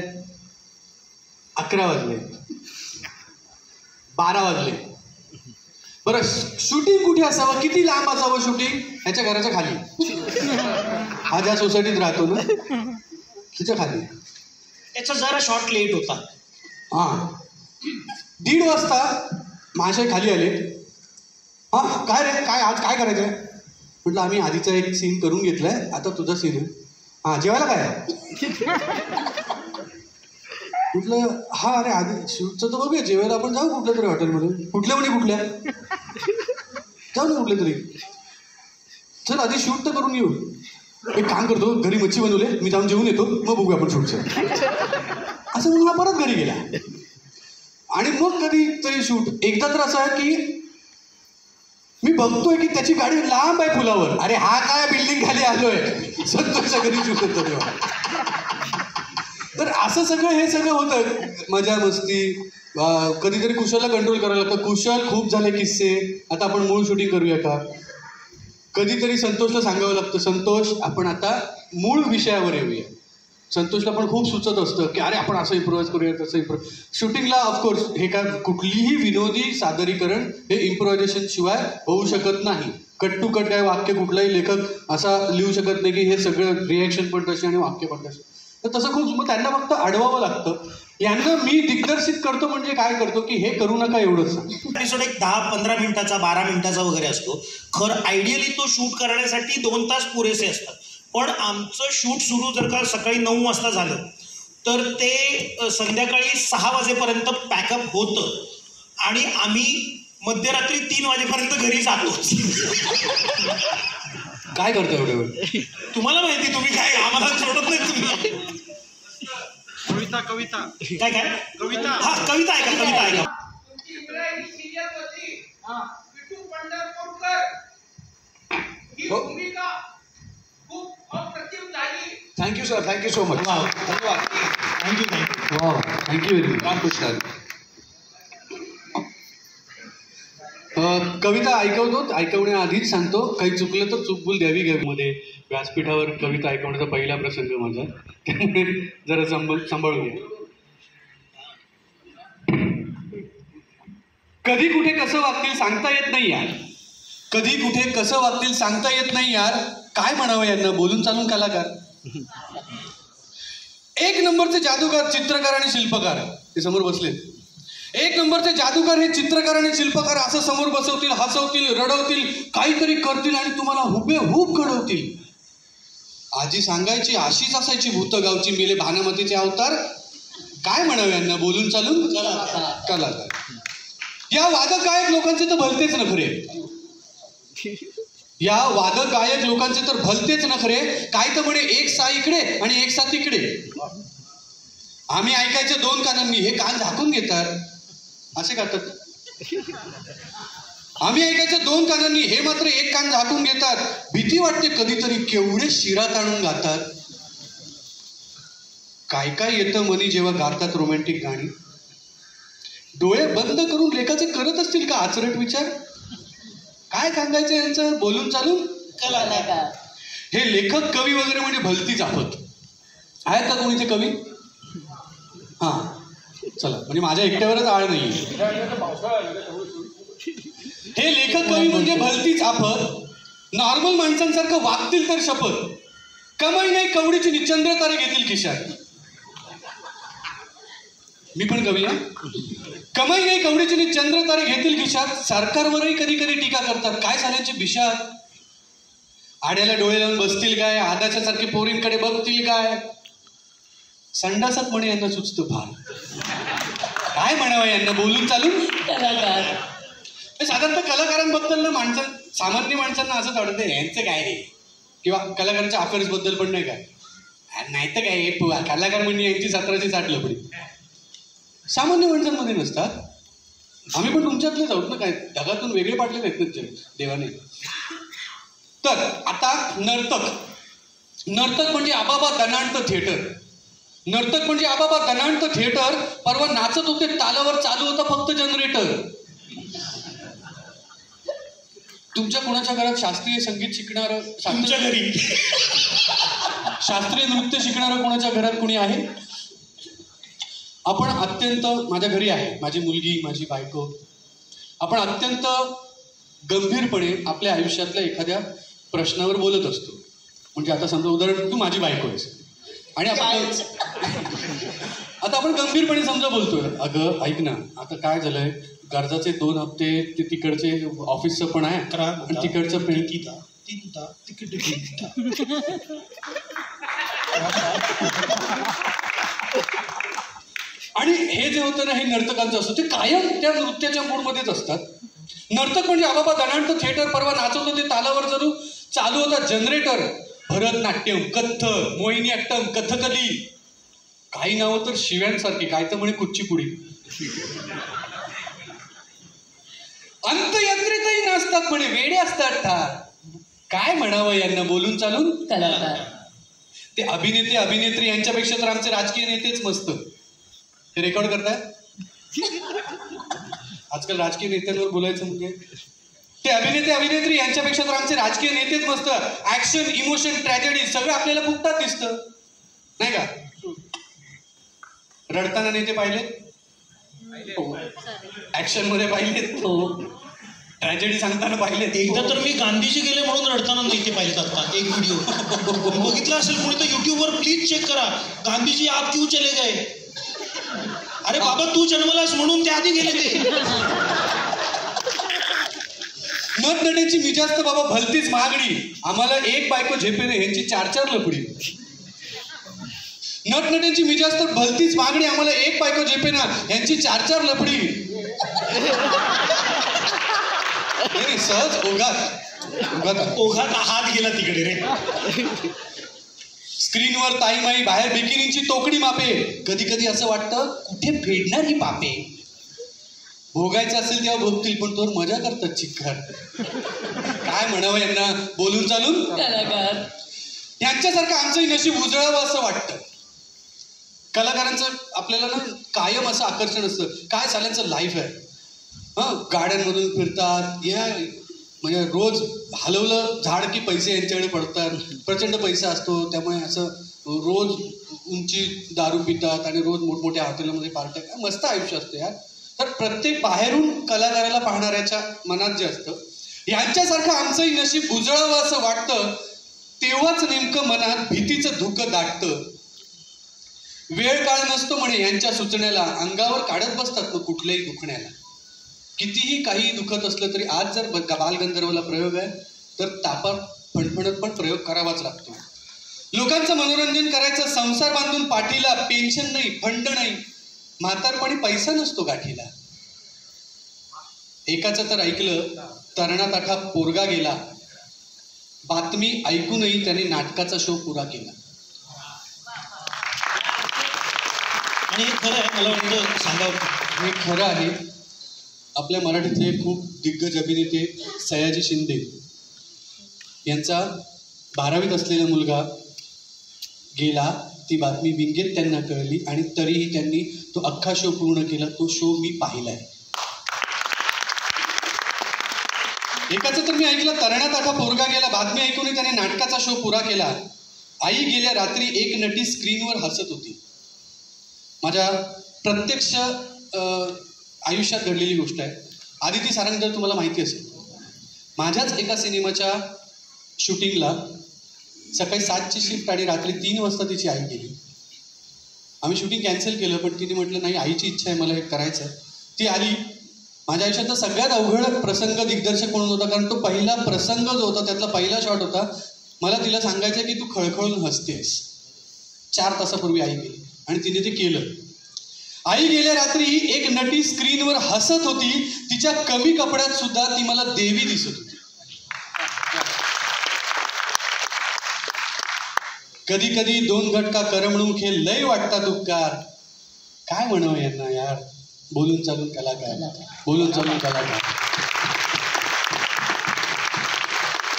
11 वाजले 12 वाजले. बरं शूटिंग कुठे असावं, किती लांब असावं शूटिंग, ह्याच्या घराच्या खाली. हा ज्या सोसायटीत राहतो ना तिच्या खाली. त्याचा जरा शॉट लेट होता. हां 1:30 वाजता महाशय खाली आले. हां काय रे काय आज काय करायचं आहे. म्हटलं आम्ही आधीचा एक सीन करून घेतलाय आता तुझा सीन आहे. हां जेवायला काय. म्हटलं हा अरे आधी शूटचं तर बघूया, जेवायला आपण जाऊ कुठल्या तरी हॉटेलमध्ये. कुठल्या जाऊ ना कुठल्या तरी. चल आधी शूट तर करून येऊ. एक काम करतो, घरी मच्छी बनवले, मी जाऊन जेवून येतो, मग बघू आपण शूटचं. असं म्हणून हा परत घरी गेला. आणि मग कधीतरी शूट. एकदा तर असं आहे की मी बघतोय की त्याची गाडी लांब आहे पुलावर. अरे हा काय बिल्डिंग खाली आलोय, संतोषच्या घरी शूट होतं तेव्हा. तर असं सगळं हे सगळं होतं, मजा मस्ती. कधीतरी कुशलला कंट्रोल करायला लागतं. कुशल खूप झाले किस्से, आता आपण मूळ शूटिंग करूया का. कधीतरी संतोषला सांगावं लागतं, संतोष आपण आता मूळ विषयावर येऊया. संतोषला पण खूप सुचत असतं की अरे आपण असं इम्प्रोवाइज करूया, तसं शूटिंगला ऑफकोर्स हे काय कुठलीही विनोदी सादरीकरण हे इम्प्रोव्हायझेशन शिवाय होऊ शकत नाही. कट टू कट काय वाक्य कुठलाही लेखक असा लिहू शकत नाही की हे सगळं रिॲक्शन पण तशी आणि वाक्य पण तसे. तर तसं खूप मग त्यांना फक्त अडवावं लागतं. यांना मी दिग्दर्शित करतो म्हणजे काय करतो की हे करू नका एवढंच. एपिसोड एक 10-15 मिनिटाचा 12 मिनिटाचा वगैरे असतो. खरं आयडियली तो शूट करण्यासाठी 2 तास पुरेसे असतात. पण आमचं शूट सुरू जर का सकाळी 9 वाजता झालं तर ते संध्याकाळी 6 वाजेपर्यंत पॅकअप होतं आणि आम्ही मध्यरात्री 3 वाजेपर्यंत घरी जातो. काय करतो एवढे वेळ? तुम्हाला माहिती, तुम्ही काय आम्हाला सोडत नाही तुम्ही. कविता कविता काय काय कविता हा कविता आहे का? कविता आहे का? Thank you sir, thank you so much. धन्यवाद. Thank you very much. कविता ऐकवण्याआधीच सांगतो, काही चुकलं तर चुकबुल द्यावी मध्ये. व्यासपीठावर कविता ऐकवण्याचा पहिला प्रसंग माझा, त्यामुळे जरा सांभाळून घ्या. कधी कुठे कसं वागतील सांगता येत नाही यार. कधी कुठे कसं वागतील सांगता येत नाही यार. काय म्हणावं यांना, बोलून चालून कलाकार. एक नंबरचे जादूगार, चित्रकार आणि शिल्पकार ते समोर बसले. एक नंबरचे जादूगार हे चित्रकार आणि शिल्पकार असं समोर बसवतील, हसवतील, रडवतील, काहीतरी करतील आणि तुम्हाला हुबेहूब घडवतील. आजी सांगायची अशीच असायची भूत गावची, मेले भानामतीचे अवतार. काय म्हणावं यांना, बोलून चालून कलाकार. या वादक गायक लोकांचे तर भलतेच नखरे. या वादक गायक लोकांचे तर भलतेच नखरे. काय तर म्हणे एक सा इकडे आणि एक सा तिकडे. आम्ही ऐकायचे 2 कानांनी, हे कान झाकून घेतात. असे करतात. आम्ही ऐकायचं 2 कानांनी, हे मात्र 1 कान झाकून घेतात. भीती वाटते कधीतरी, केवढे शिरात आणून गातात. काय काय येतं मनी जेव्हा गातात रोमॅन्टिक गाणी. डोळे बंद करून लेखाचे करत असतील का आचरट विचार. काय सांगायचं यांचं, बोलून चालून कलाकार. हे लेखक कवी वगैरे म्हणजे भलतीच आफत. आहेत का कोणी ते कवी? हां चला, म्हणजे माझ्या एकट्यावरच आळ नाही. हे लेखक कवी म्हणजे भलतीच आफत. नॉर्मल माणसांसारखं वागतील तर शपथ. कमाई नाही कवडीची नि चंद्र तारे घेतील खिशात. मी पण कवी आहे. कमाई नाही कवडीची नि चंद्र तारे घेतील खिशात. सरकारवरही कधी कधी टीका करतात. काय झाल्याची बिशात. आड्याला डोळे लावून बसतील काय, आदाच्या सारखे पोरींकडे बघतील काय. संडासात म्हणे यांना सुचतं फार. काय म्हणावं यांना, बोलून चालून कलाकार. साधारणतः कलाकारांबद्दल ना सामान्य माणसांना असंच वाटतं यांचं काय रे, किंवा कलाकारांच्या अफेअर्स बद्दल पण नाही काय. नाही तर काय कलाकार म्हणजे यांची 1760 लपडी. सामान्य माणसांमध्ये नसतात. आम्ही पण तुमच्यातलेच आहोत ना, काय ढगातून वेगळे पाडले नाहीत ना देवाने. तर आता नर्तक म्हणजे आबाबा दणाणतं थिएटर. नर्तक म्हणजे आबाबा दणाणतं थिएटर. परवा नाचत होते तालावर, चालू होता फक्त जनरेटर. तुमच्या कोणाच्या घरात शास्त्रीय संगीत शिकणारं, तुमच्या घरी शास्त्रीय नृत्य शिकणारं कोणाच्या घरात कोणी आहे? आपण अत्यंत, माझ्या घरी आहे माझी मुलगी, माझी बायको. आपण अत्यंत गंभीरपणे आपल्या आयुष्यातल्या एखाद्या प्रश्नावर बोलत असतो. म्हणजे आता समजा उदाहरण, तू माझी बायको आहेस आणि आता आपण गंभीरपणे समजा बोलतोय, अगं ऐक ना, आता काय झालंय, कर्जाचे 2 हप्ते ते तिकडचे ऑफिसचं पण आहे आणि तिकडचं आणि हे जे होतं ना, हे नर्तकांचं असतं. ते कायम त्या नृत्याच्या मूडमध्येच असतात. नर्तक म्हणजे आबाबा दणाणतं थिएटर. परवा नाचवतं ते तालावर चालू होता जनरेटर, भरतनाट्यम, कथ्थक, मोहिनी अट्टम, कथकली, काही नावं तर शिव्यांसारखी, काय तर म्हणे कुच्चीपुडी. अंतयंत्रितही नसतात म्हणे, वेडे असतात ठार. काय म्हणावं यांना बोलून चालून. कलाकार ते अभिनेते अभिनेत्री यांच्यापेक्षा तर आमचे राजकीय नेतेच मस्त. हे रेकॉर्ड करताय. आजकाल राजकीय नेत्यांवर बोलायचं म्हणजे ते अभिनेते अभिनेत्री यांच्यापेक्षा तर आमचे राजकीय नेतेच मस्त. ऍक्शन, इमोशन, ट्रॅजेडी सगळं आपल्याला फुकटात दिसतं नाही का. रडताना नेते पाहिले, ऍक्शन मध्ये पाहिले, ट्रॅजेडी सांगताना पाहिले. एकदा तर मी गांधीजी गेले म्हणून रडताना नाही ते पाहिलेत आता एक व्हिडिओ बघितला असेल कोणी तर युट्यूबवर, प्लीज चेक करा. गांधीजी आप क्यों चले गए. अरे बाबा तू जन्मलास म्हणून ते आधी गेले ते. नट नट्यांची मी जास्त बाबा भलतीच महागडी, आम्हाला एक बायको झेपेने ह्यांची 4-4 लपडी. नट नट्यांची मी जास्त भलतीच महागडी, आम्हाला एक बायको झेपेना ह्यांची 4-4 लपडी. सहज ओघात हात गेला तिकडे रे. स्क्रीनवर ताईमाई, बाहेर बिकिनीची तोकडी मापे. कधी कधी असं वाटतं कुठे फेडणार ही पापे. भोगायचं असेल तेव्हा भोगतील, पण तोवर मजा करतात चिक्कार. काय म्हणावं यांना बोलून चालून. कलाकार यांच्यासारखं आमचंही नशीब उजळावं असं वाटतं. कलाकारांचं आपल्याला ना कायम असं आकर्षण असतं, काय साल्यांचं लाईफ आहे. गाड्यांमधून फिरतात, या म्हणजे रोज हलवलं झाड की पैसे यांच्याकडे पडतात. प्रचंड पैसा असतो, त्यामुळे असं रोज उंची दारू पितात आणि रोज मोठमोठ्या हॉटेलमध्ये पार्ट्या. मस्त आयुष्य असतं यार. तर प्रत्येक बाहेरून कलाकाराला पाहणाऱ्याच्या मनात जे असतं, यांच्यासारखं आमचंही नशीब उजळावं असं वाटतं. तेव्हाच नेमकं मनात भीतीचं धुकं दाटतं. वेळ काळ नसतो म्हणे यांच्या सुचण्याला, अंगावर काढत बसतात तो कुठल्याही दुखण्याला. कितीही काही दुखत असलं तरी आज जर बालगंधर्वला प्रयोग आहे तर तापात फणफणत पण प्रयोग करावाच लागतो. लोकांचं मनोरंजन करायचं, संसार बांधून पाठीला, पेन्शन नाही, फंड नाही, म्हातारपणी पैसा नसतो गाठीला. एकाचं तर ऐकलं, तरणा-ताठा पोरगा गेला, बातमी ऐकूनही त्याने नाटकाचा शो पुरा केला. आणि हे खरं आहे, मला वाटतं सांगावं. हे खरं आहे. आपल्या मराठीतले खूप दिग्गज अभिनेते सयाजी शिंदे यांचा 12वीत असलेला मुलगा गेला. ती बातमी विंगेत त्यांना कळली आणि तरीही त्यांनी तो अख्खा शो पूर्ण केला. तो शो मी पाहिलाय. एकाचं तर मी ऐकलं, तरणा-ताठा पोरगा गेला, बातमी ऐकून त्याने नाटकाचा शो पुरा केला. आई गेल्या रात्री एक नटी स्क्रीनवर हसत होती. माझ्या प्रत्यक्ष आयुष्यात घडलेली गोष्ट आहे. आदिती सारंगधर तुम्हाला माहिती असेल. माझ्याच एका सिनेमाच्या शूटिंगला सकाळी 7ची शिफ्ट आणि रात्री 3 वाजता तिची आई गेली. आम्ही शूटिंग कॅन्सल केलं, पण तिने म्हटलं नाही, आईची इच्छा आहे, मला हे करायचं आहे. ती आली. माझ्या आयुष्यातला सगळ्यात अवघड प्रसंग दिग्दर्शक म्हणून होता, कारण तो पहिला प्रसंग जो होता त्यातला पहिला शॉट होता. मला तिला सांगायचं की तू खळखळून हसतेस. 4 तासापूर्वी आई गेली आणि तिने ते केलं. आई गेल्या रात्री एक नटी स्क्रीनवर हसत होती. तिच्या कमी कपड्यात सुद्धा ती मला देवी दिसत होती. कधी कधी 2 घटका करमणूक हे लय वाटतात उपकार. काय म्हणावं यांना यार. बोलून चालून कलाकार, बोलून चालून कलाकार.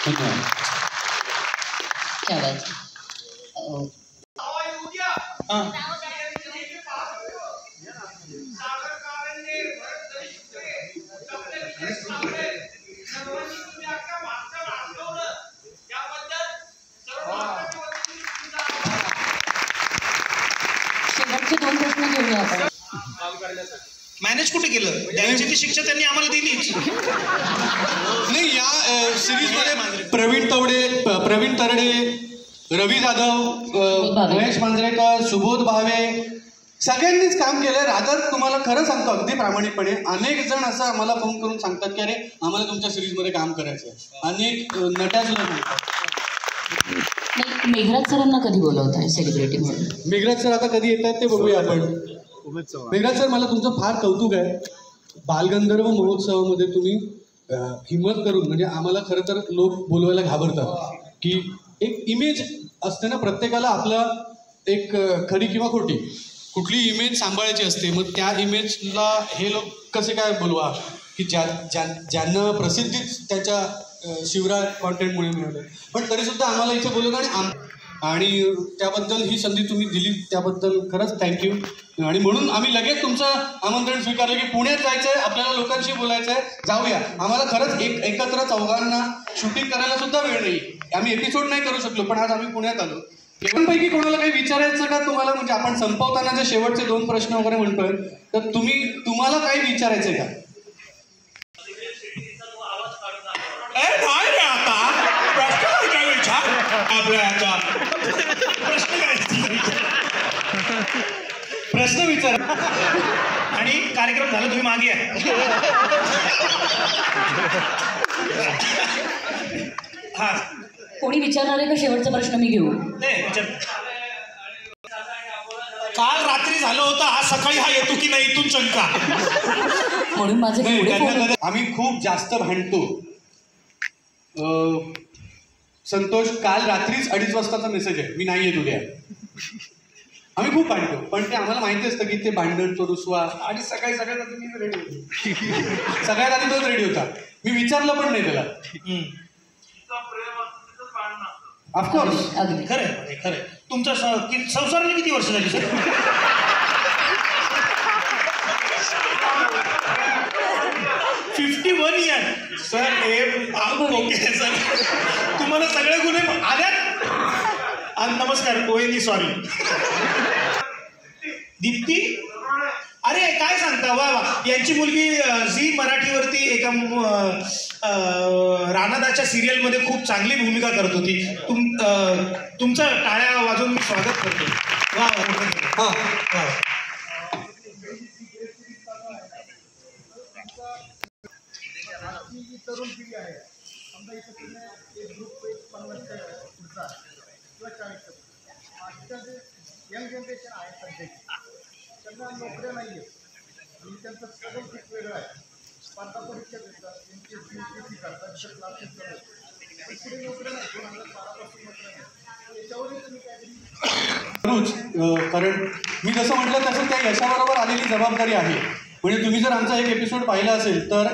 धन्यवाद. क्या बात. शेवटचे 2 प्रश्न घेऊया आपण. मॅनेज कुठे केलं. द्यायची ती शिक्षा त्यांनी आम्हाला दिलीच नाही. या सिरीजमध्ये प्रवीण तरडे, रवी जाधव, महेश मांजरेकर, सुबोध भावे सगळ्यांनीच काम केलं. रादर तुम्हाला खरं सांगतो अगदी प्रामाणिकपणे, अनेक जण असं आम्हाला फोन करून सांगतात की अरे आम्हाला तुमच्या सिरीजमध्ये काम करायचं आहे. अनेक नट्याच मेघराज सरांना कधी बोलवत आहे सेलिब्रिटी म्हणून. मेघराज सर आता कधी येत आहेत ते बघूया आपण. मेघराज सर, मला तुमचं फार कौतुक आहे. बालगंधर्व महोत्सवामध्ये तुम्ही हिंमत करून, म्हणजे आम्हाला खरं तर लोक बोलवायला घाबरतात की एक इमेज असते ना प्रत्येकाला, आपला एक खरी किंवा खोटी कुठली इमेज सांभाळायची असते. मग त्या इमेजला हे लोक कसे काय बोलवा की ज्यांना प्रसिद्धीच त्याच्या शिवराय कॉन्टेंटमुळे मिळालं. पण तरीसुद्धा आम्हाला इथे बोलवलं आणि त्याबद्दल ही संधी तुम्ही दिली त्याबद्दल खरंच थँक्यू. आणि म्हणून आम्ही लगेच तुमचं आमंत्रण स्वीकारलं की पुण्यात जायचं आहे, आपल्याला लोकांशी बोलायचं आहे, जाऊया. आम्हाला खरंच एकत्र चौघांना शूटिंग करायला सुद्धा वेळ नाही, आम्ही एपिसोड नाही करू शकलो, पण आज आम्ही पुण्यात आलो. पैकी कोणाला काही विचारायचं का तुम्हाला? म्हणजे आपण संपवताना जे शेवटचे 2 प्रश्न वगैरे म्हणतोय, तर तुम्हाला काही विचारायचंय का? नाही रे, आता प्रश्न काय विचार आपल्या प्रश्न विचार. आणि कार्यक्रम झाला, तुम्ही मागे आहे. हा, कोणी विचारणार आहे का शेवटचा प्रश्न मी घेऊ? नाही विचार. काल रात्री झालं होतं, आज सकाळी हा येतो की नाही इथून शंका. म्हणून माझे एवढे फोन. आम्ही खूप जास्त भांडतो. संतोष, काल रात्रीच 2:30 वाजताचा मेसेज आहे, मी नाही येत उद्या. आम्ही खूप भांडतो, पण ते आम्हाला माहिती असतं की ते भांडण तो रुसवा. आणि सगळ्यात आधी मी रेडी होतो. सगळ्यात आधी तोच रेडी होता, मी विचारलं पण नाही त्याला. ऑफकोर्स. खरंय खरंय. तुमचा संसाराला किती वर्ष झाली sir? 51 year sir. Okay sir, तुम्हाला सगळे गुन्हे आल्यात. नमस्कार ओएनी, सॉरी. दीप्ती, अरे काय सांगता, वा वा. यांची मुलगी झी मराठीवरती एका रानादाच्या सिरियलमध्ये खूप चांगली भूमिका करत होती. तुमचं टाळ्या वाजवून मी स्वागत करतो. वा वा. हां. तरुण पिढी आहे, समजा इथं एक ग्रुप 50 पुढचा किंवा 40. आजच्या जे यंग जनरेशन आहे सध्याची, त्यांना नोकऱ्या नाही आहेत आणि त्यांचं सगळं खूप वेगळं आहे. स्पर्धा परीक्षा देतात, MPSC करतात, क्लासेस करतात, पण पुढे नोकऱ्या नाही. 2012 नोकऱ्या नाही. याच्यावरही तुम्ही काहीतरी. कारण मी जसं म्हटलं तसं त्या यशाबरोबर आलेली जबाबदारी आहे. म्हणजे तुम्ही जर आमचा एक एपिसोड पाहिला असेल तर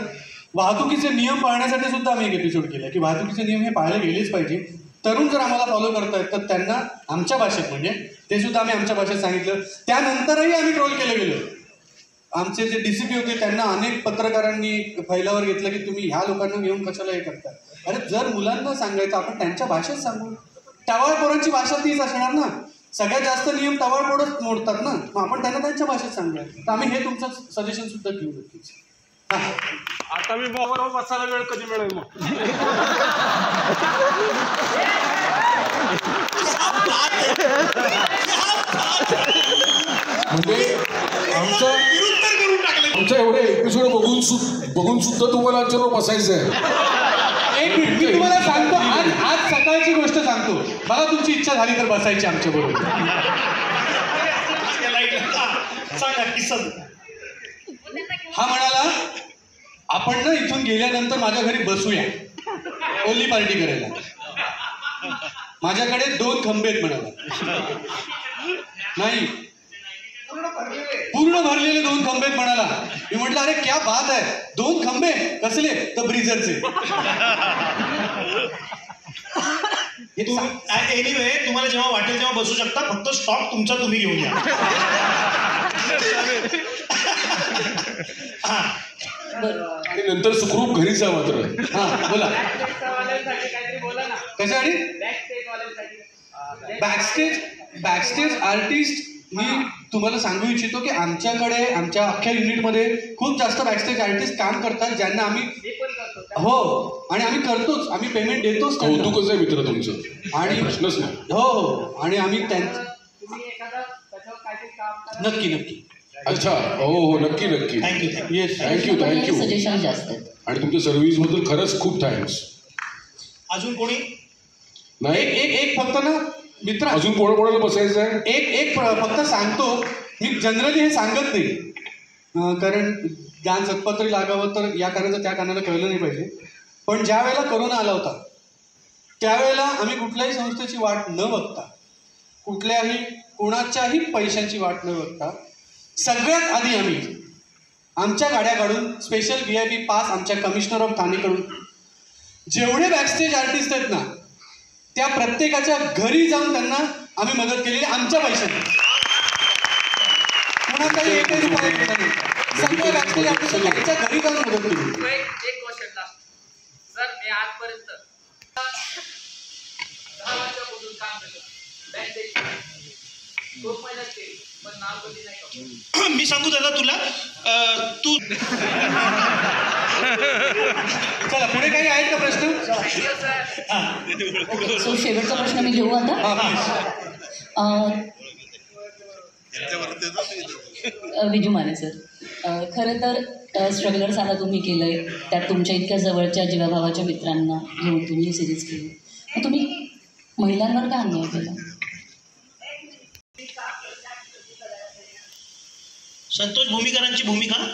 वाहतुकीचे नियम पाळण्यासाठी सुद्धा आम्ही एक एपिसोड केला की वाहतुकीचे नियम हे पाळले गेलेच पाहिजे. तरुण जर आम्हाला फॉलो करतायत तर त्यांना आमच्या भाषेत, म्हणजे ते सुद्धा आम्ही आमच्या भाषेत सांगितलं. त्यानंतरही आम्ही ट्रोल केलं गेलो. आमचे जे DCP होते त्यांना अनेक पत्रकारांनी फैलावर घेतलं की तुम्ही ह्या लोकांना घेऊन कशाला हे करता. अरे जर मुलांना सांगायचं आपण त्यांच्या भाषेत सांगू. टवाळ पोरांची भाषा तीच असणार ना. सगळ्यात जास्त नियम टवाळ पोरच मोडतात ना, मग आपण त्यांना त्यांच्या भाषेत सांगूया. तर आम्ही हे तुमचं सजेशन सुद्धा घेऊ नक्कीच. आता मी बरोबर बसायला वेळ कधी मिळेल मग? म्हणजे आमचं एवढे एपिसोड बघून सुद्धा तुम्हाला आमच्यावर बसायचं आहे. एक मिनिट, मी तुम्हाला सांगतो, आज सकाळची गोष्ट सांगतो. मला तुमची इच्छा झाली तर बसायची आमच्या बरोबर. सांगा किस्सा. हा म्हणाला आपण ना इथून गेल्यानंतर माझ्या घरी बसूया, ओली पार्टी करायला. माझ्याकडे 2 खंबे आहेत म्हणाला. नाही, पूर्ण भरलेले 2 खंबे आहेत म्हणाला. मी म्हटलं अरे क्या बात आहे, 2 खंबे कसले? तर ब्रीझरचे. एनिवे, तुम्हाला जेव्हा वाटेल तेव्हा बसू शकता, फक्त स्टॉप तुमचा तुम्ही घेऊन या. आणि नंतर सुखरूप घरी जा मात्र. हा बोला. कशासाठी? बॅकस्टेज आर्टिस्ट मी तुम्हाला सांगू इच्छितो की आमच्याकडे आमच्या अख्ख्या युनिटमध्ये खूप जास्त बॅकस्टेज आर्टिस्ट काम करतात, ज्यांना आम्ही हो आणि आम्ही करतोच, आम्ही पेमेंट देतोच. कौतुकच आहे मित्र तुमचं आणि प्रश्नच नाही. हो आणि आम्ही नक्की. अच्छा, हो नक्की. थँक्यू. Yes, thank you. सजेशन जास्त आहेत. आणि तुमच्या सर्व्हिस बद्दल खरंच खूप थँक्स. अजून कोणी? नाही, एक फक्त ना मित्र, अजून कोणाला बसायचं आहे? एक फक्त सांगतो. मी जनरली हे सांगत नाही, कारण ज्ञान सत्पत्री लागावं तर या कारणाचं त्या कारणाला कळलं नाही पाहिजे. पण ज्या वेळेला करोना आला होता त्यावेळेला आम्ही कुठल्याही संस्थेची वाट न बघता, कुठल्याही कोणाच्याही पैशांची वाट न बघता सगळ्यात आधी आम्ही आमच्या गाड्या काढून स्पेशल VIP पास आमच्या कमिशनर ऑफ ठाणेकडून जेवढे बॅकस्टेज आर्टिस्ट आहेत ना त्या प्रत्येकाच्या घरी जाऊन त्यांना आम्ही मदत केलेली आमच्या पैशाने. कुणाचाही एकही रुपया घेतला नाही. सगळे बॅकस्टेज आर्टिस्ट त्यांच्या घरी जाऊन मदत केली. एक क्वेश्चन लास्ट सर, मी आजपर्यंत 10 वर्षापासून काम केलं बॅकस्टेज खूप मेहनत केली पण नाव कधी नाही कमवलं. मी सांगू दादा तुला तू चला पुढे काही आहेत का प्रश्न? सो शेवटचा प्रश्न मी घेऊ आता. विजू माने सर, खरं तर स्ट्रगलर्स आता तुम्ही केलं आहे, त्यात तुमच्या इतक्या जवळच्या जीवाभावाच्या मित्रांना घेऊन तुम्ही ही सिरीज केली. मग तुम्ही महिलांवर का अन्याय केला? संतोष भूमिकरांची भूमिका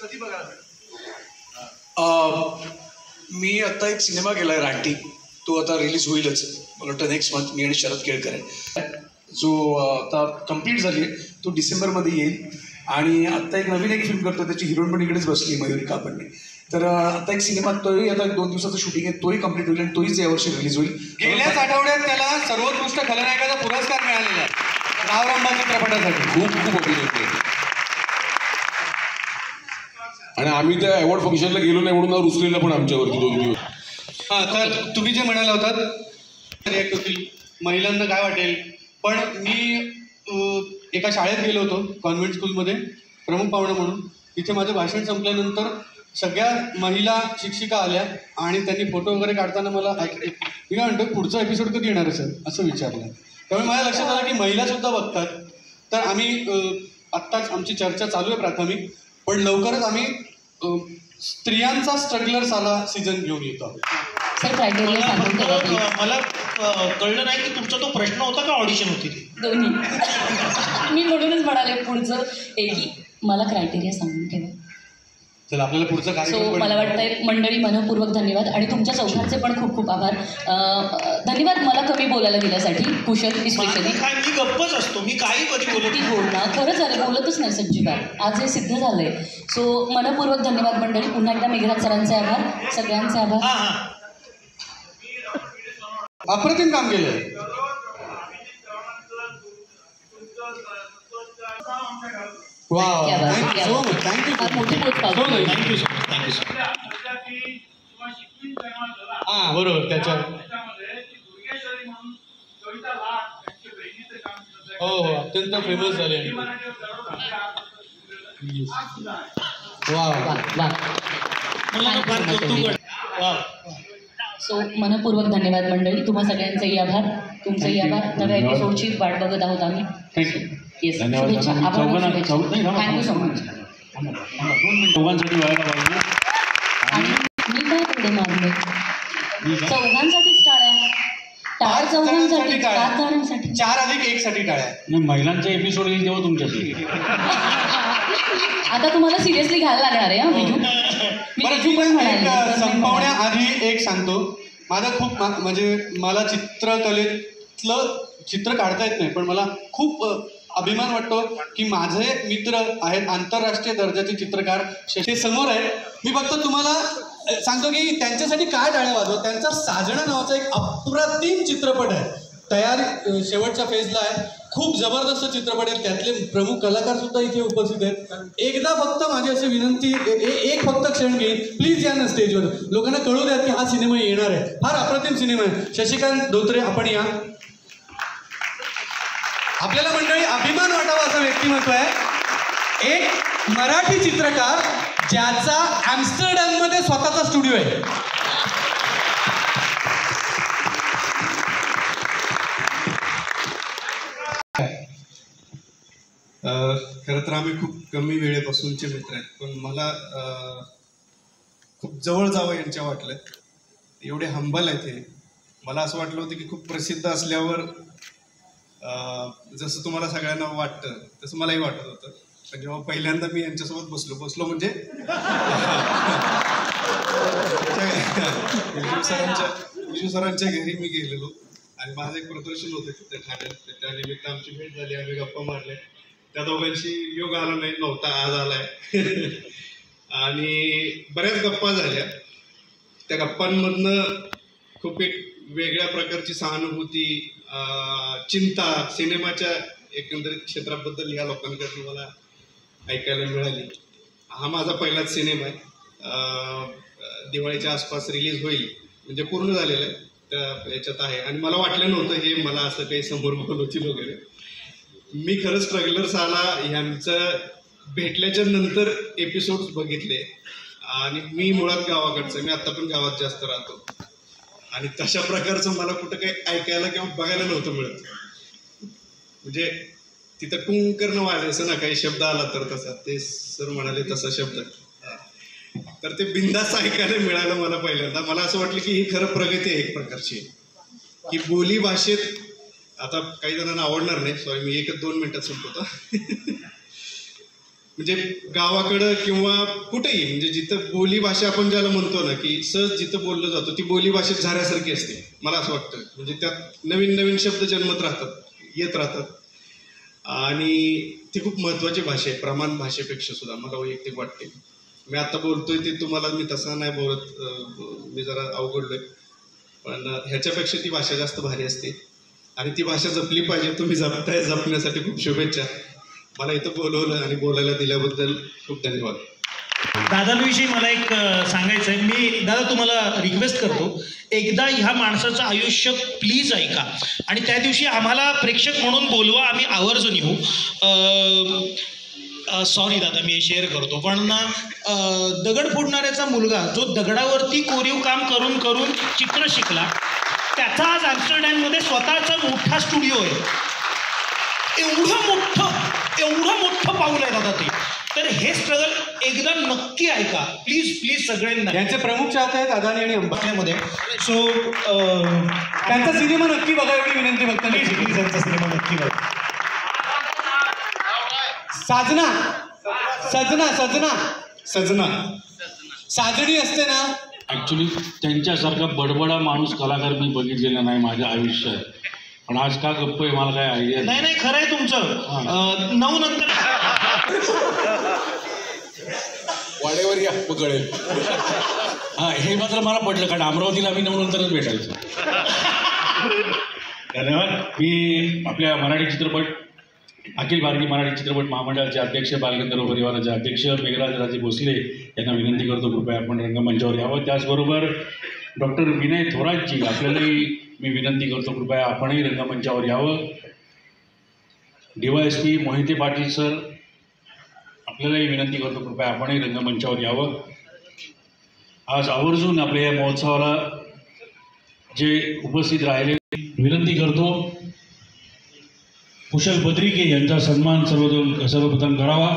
कधी बघा. मी आता एक सिनेमा केला आहे रानटी, तो आता रिलीज होईलच मला वाटतं नेक्स्ट मंथ. मी आणि शरद केळकर आहे, जो आता कम्प्लीट झाली आहे, तो डिसेंबरमध्ये येईल. आणि आत्ता एक नवीन फिल्म करतो, त्याची हिरोईन पण इकडेच बसली आहे, मयुरी कापडणे. तर आता एक सिनेमा, तोही आता 2 दिवसाचं शूटिंग आहे, तोही कम्प्लीट होईल आणि तोहीच यावर्षी रिलीज होईल. गेल्याच आठवड्यात त्याला सर्वोत्कृष्ट खलनायकाचा पुरस्कार मिळालेला आहे रावरांबा चित्रपटासाठी. खूप खूप अभिनेते आणि आम्ही त्या अवॉर्ड फंक्शनला गेलो नाही म्हणून रुसलेलं पण आमच्यावरती 2 दिवस. हां, तर तुम्ही जे म्हणाला होतात रिॲक्ट होतील, महिलांना काय वाटेल, पण मी एका शाळेत गेलो होतो कॉन्व्हेंट स्कूलमध्ये प्रमुख पाहुणा म्हणून. तिथे माझं भाषण संपल्यानंतर सगळ्या महिला शिक्षिका आल्या आणि त्यांनी फोटो वगैरे काढताना मला मी काय म्हणतो पुढचा एपिसोड कधी येणार आहे सर असं विचारलं. त्यामुळे माझ्या लक्षात आलं की महिलासुद्धा बघतात. तर आम्ही आत्ताच आमची चर्चा चालू आहे प्राथमिक, पण लवकरच आम्ही स्त्रियांचा स्ट्रगलर्स आला सीझन घेऊन येतो. मला कळलं नाही की तुमचा तो प्रश्न होता का ऑडिशन होती ती? दोन्ही. मी म्हणूनच म्हणाले पुढचं की मला क्रायटेरिया सांगून ठेवा. चला आपल्याला पुढचं सो कार्यक्रम. मला वाटतंय मंडळी मनपूर्वक धन्यवाद आणि तुमच्या चौघांचे पण खूप खूप आभार. धन्यवाद मला कमी बोलायला दिल्यासाठी. कुशल स्पेशली काय मी गप्पच असतो, मी काही कधी बोलत ती बोलणार खरं झालं, बोलतच नाही संजीवात. आज हे सिद्ध झालंय. सो मनपूर्वक धन्यवाद मंडळी. पुन्हा एकदा मेघराज सरांचे आभार, सगळ्यांचे आभार. अप्रतिम काम केलं. Wow, thank you so much. Thank you so much. हां बरोबर त्याच्या हो हो अत्यंत फेमस झाले. सो मनपूर्वक धन्यवाद मंडळी. तुम्हा सगळ्यांचेही आभार, तुमचेही आभार. नव्या एपिसोडची वाट बघत आहोत आम्ही. थँक्यू. येस, धन्यवाद. शुभेच्छा. Thank you so much. 2 मिनिट दोघांसाठी व्हायला पाहिजे. आणि मी काय पुढे मागले चौघांसाठीच टाळ्या. टाळ चौघांसाठी, 5 जणांसाठी. 4+1 साठी टाळ्या. नाही, महिलांचा एपिसोड येईल तेव्हा तुमच्यासाठी. आता तुम्हाला सिरियसली घ्यायला लागणार आहे. संपवण्याआधी एक सांगतो. माझं खूप म्हणजे मला चित्रकलेतलं चित्र काढता येत नाही, पण मला खूप अभिमान वाटतो की माझे मित्र आहेत आंतरराष्ट्रीय दर्जाचे चित्रकार ते समोर आहेत. मी फक्त तुम्हाला सांगतो की त्यांच्यासाठी काय टाळ्या वाजव. त्यांचा साजना नावाचा एक अप्रतिम चित्रपट आहे, तयार शेवटच्या फेजला आहे. खूप जबरदस्त चित्रपट आहे, त्यातले प्रमुख कलाकार सुद्धा इथे उपस्थित आहेत. एकदा फक्त माझी अशी विनंती, एक फक्त क्षण घेईन, प्लीज या ना स्टेजवर. लोकांना कळू द्या की हा सिनेमा येणार आहे. फार अप्रतिम सिनेमा आहे. शशिकांत धोत्रे आपण या. आपल्याला मंडळी अभिमान वाटावा असं व्यक्तिमत्व आहे. एक मराठी चित्रकार ज्याचा ॲम्स्टरडॅममध्ये स्वतःचा स्टुडिओ आहे. खरं तर आम्ही खूप कमी वेळेपासूनचे मित्र आहेत, पण मला खूप जवळ जावं यांच्या वाटलं. एवढे हंबल आहेत हे. मला असं वाटलं होतं की खूप प्रसिद्ध असल्यावर जसं तुम्हाला सगळ्यांना वाटतं तसं मलाही वाटत होतं, पण जेव्हा पहिल्यांदा मी यांच्यासोबत बसलो म्हणजे विजू सरांच्या घरी मी गेलेलो आणि माझं एक प्रदर्शन होतं तिथे ठाण्यात. त्यानिमित्त आमची भेट झाली, आम्ही गप्पा मारल्या. त्या दोघांशी योग आला नव्हता, आज आलाय. आणि बऱ्याच गप्पा झाल्या. त्या गप्पांमधनं खूप एक वेगळ्या प्रकारची सहानुभूती, चिंता सिनेमाच्या एकंदरीत क्षेत्राबद्दल या लोकांकडून मला ऐकायला मिळाली. हा माझा पहिलाच सिनेमा आहे, दिवाळीच्या आसपास रिलीज होईल, म्हणजे पूर्ण झालेलं आहे त्या याच्यात आहे. आणि मला वाटलं नव्हतं हे मला असं काही समोर बोलवतील वगैरे. मी खरंच स्ट्रगलर्स आला ह्यांचं भेटल्याच्या नंतर एपिसोड्स बघितले. आणि मी मुळात गावाकडचं, मी आत्ता पण गावात जास्त राहतो. आणि तशा प्रकारचं मला कुठं काही ऐकायला किंवा बघायला नव्हतं मिळत. म्हणजे तिथं कुंकरणं वाजायचं ना, काही शब्द आला तर तसा, ते सर म्हणाले तसा शब्द, तर ते बिंदास ऐकायला मिळालं मला पहिल्यांदा. मला असं वाटलं की ही खरं प्रगती आहे एक प्रकारची, की बोली भाषेत, आता काही जणांना आवडणार नाही, सॉरी मी 1-2 मिनिटात संपवतो. म्हणजे गावाकडं किंवा कुठेही, म्हणजे जिथं बोली भाषा आपण ज्याला म्हणतो ना, की सहज जिथं बोललं जातं ती बोली भाषेत झाल्यासारखी असते, मला असं वाटतं. म्हणजे त्यात नवीन नवीन शब्द जन्मत राहतात, येत राहतात. आणि ती खूप महत्त्वाची भाषा आहे, प्रमाण भाषेपेक्षा सुद्धा मला वैयक्तिक वाटते. मी आता बोलतोय ते तुम्हाला मी तसं नाही बोलत, मी जरा अवघडलोय, पण ह्याच्यापेक्षा ती भाषा जास्त भारी असते. आणि ती भाषा जपली पाहिजे. तुम्ही जपताय, जपण्यासाठी खूप शुभेच्छा. मला इथं बोलवलं आणि बोलायला दिल्याबद्दल खूप धन्यवाद. दादांविषयी मला एक सांगायचं आहे. मी दादा तुम्हाला रिक्वेस्ट करतो, एकदा ह्या माणसाचं आयुष्य प्लीज ऐका आणि त्या दिवशी आम्हाला प्रेक्षक म्हणून बोलवा, आम्ही आवर्जून येऊ. सॉरी दादा मी शेअर करतो, पण दगड फोडणाऱ्याचा मुलगा जो दगडावरती कोरीव काम करून करून चित्र शिकला, त्याचा आज ॲम्स्टरडॅममध्ये स्वतःचा मोठा स्टुडिओ आहे. एवढं मोठं पाऊल आहे दादा ते. तर हे स्ट्रगल एकदा नक्की ऐका प्लीज सगळ्यांना. यांचे प्रमुख चाहते आहेत अदानी आणि अंबानीमध्ये. सो त्यांचा सिनेमा नक्की बघायची विनंती फक्त. प्लीज त्यांचा सिनेमा नक्की बघा. सजना साजणी असते ना. ॲक्च्युली त्यांच्यासारखा बडबडा माणूस कलाकार मी बघितलेला नाही माझ्या आयुष्यात. पण आज का गप्प आहे मला काय आयडिया नाही खरं आहे तुमचं. 9 नंतर वाड्यावर या कळेल. हां हे मात्र मला पडलं, कारण अमरावतीला आम्ही 9 नंतरच भेटायचो. धन्यवाद. मी आपल्या मराठी चित्रपट अखिल भारतीय मराठी चित्रपट महामंडळाचे अध्यक्ष, बालगंधर्व परिवाराचे अध्यक्ष मेघराज भोसले यांना विनंती करतो कृपया आपण रंगमंचावर यावं. त्याचबरोबर डॉक्टर विनय थोरातजी आपल्यालाही मी विनंती करतो कृपया आपणही रंगमंचावर यावं. DYSP मोहिते पाटील सर आपल्यालाही विनंती करतो कृपया आपणही रंगमंचावर यावं. आज आवर्जून आपल्या या महोत्सवाला जे उपस्थित राहिले विनंती करतो कुशल बद्रिके यांचा सन्मान सर्वप्रथम करावा.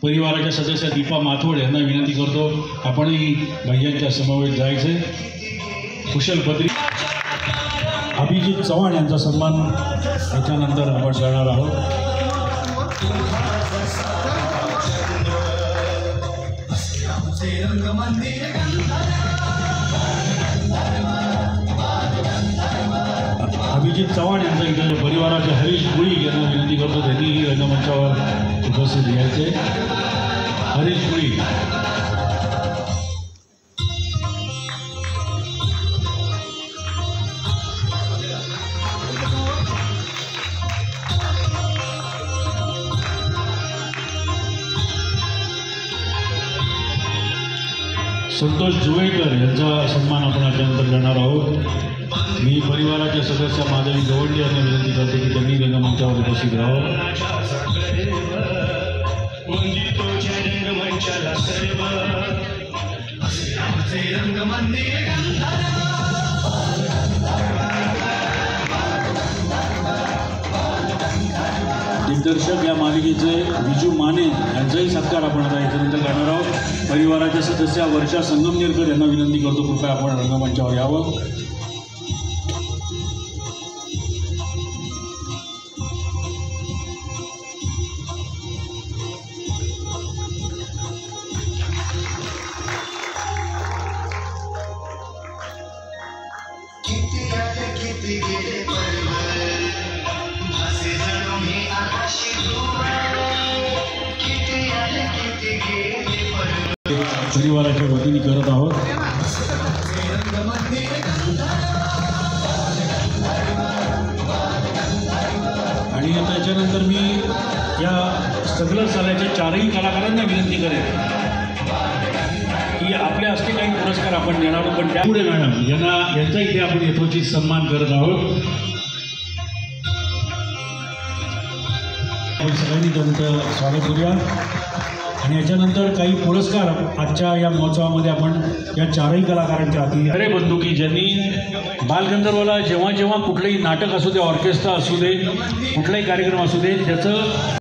परिवाराच्या सदस्य दीपा माथोड यांना विनंती करतो आपणही भैयांच्या समवेत जायचे. कुशल बद्रिके, अभिजित चव्हाण यांचा सन्मान याच्यानंतर आपण करणार आहोत. अभिजित चव्हाण यांचा इथे परिवाराचे हरीश गुळी यांना विनंती करतो त्यांनीही रंगमंचावर उपस्थित यायचे. हरीश गुळी. संतोष जुवेकर यांचा सन्मान आपण याच्यानंतर करणार आहोत. मी परिवाराच्या सदस्य माधवी गवंडी यांना विनंती करतो की त्यांनी रंगमंचावर उपस्थित राहावं. दिग्दर्शक या मालिकेचे विजू माने यांचाही सत्कार आपण आता याच्यानंतर करणार आहोत. परिवाराच्या सदस्य वर्षा संगमनेरकर यांना विनंती करतो कृपया आपण रंगमंचावर यावं. परिवाराच्या वतीने करत आहोत. आणि त्याच्यानंतर मी या सगळं चालायच्या चारही कलाकारांना विनंती करेन की आपल्या हस्ते काही पुरस्कार आपण देणार आहोत, पण त्यापुढे मॅडम यांचा इथे आपण यथोचित सन्मान करत आहोत. आपण सगळ्यांनी त्यांचं स्वागत करूया. आणि याच्यानंतर काही पुरस्कार आजच्या या महोत्सवामध्ये आपण या चारही कलाकारांच्या हाती. खरे बंधू की ज्यांनी बालगंधर्वला जेव्हा जेव्हा कुठलंही नाटक असू दे, ऑर्केस्ट्रा असू दे, कुठलाही कार्यक्रम असू दे, त्याचं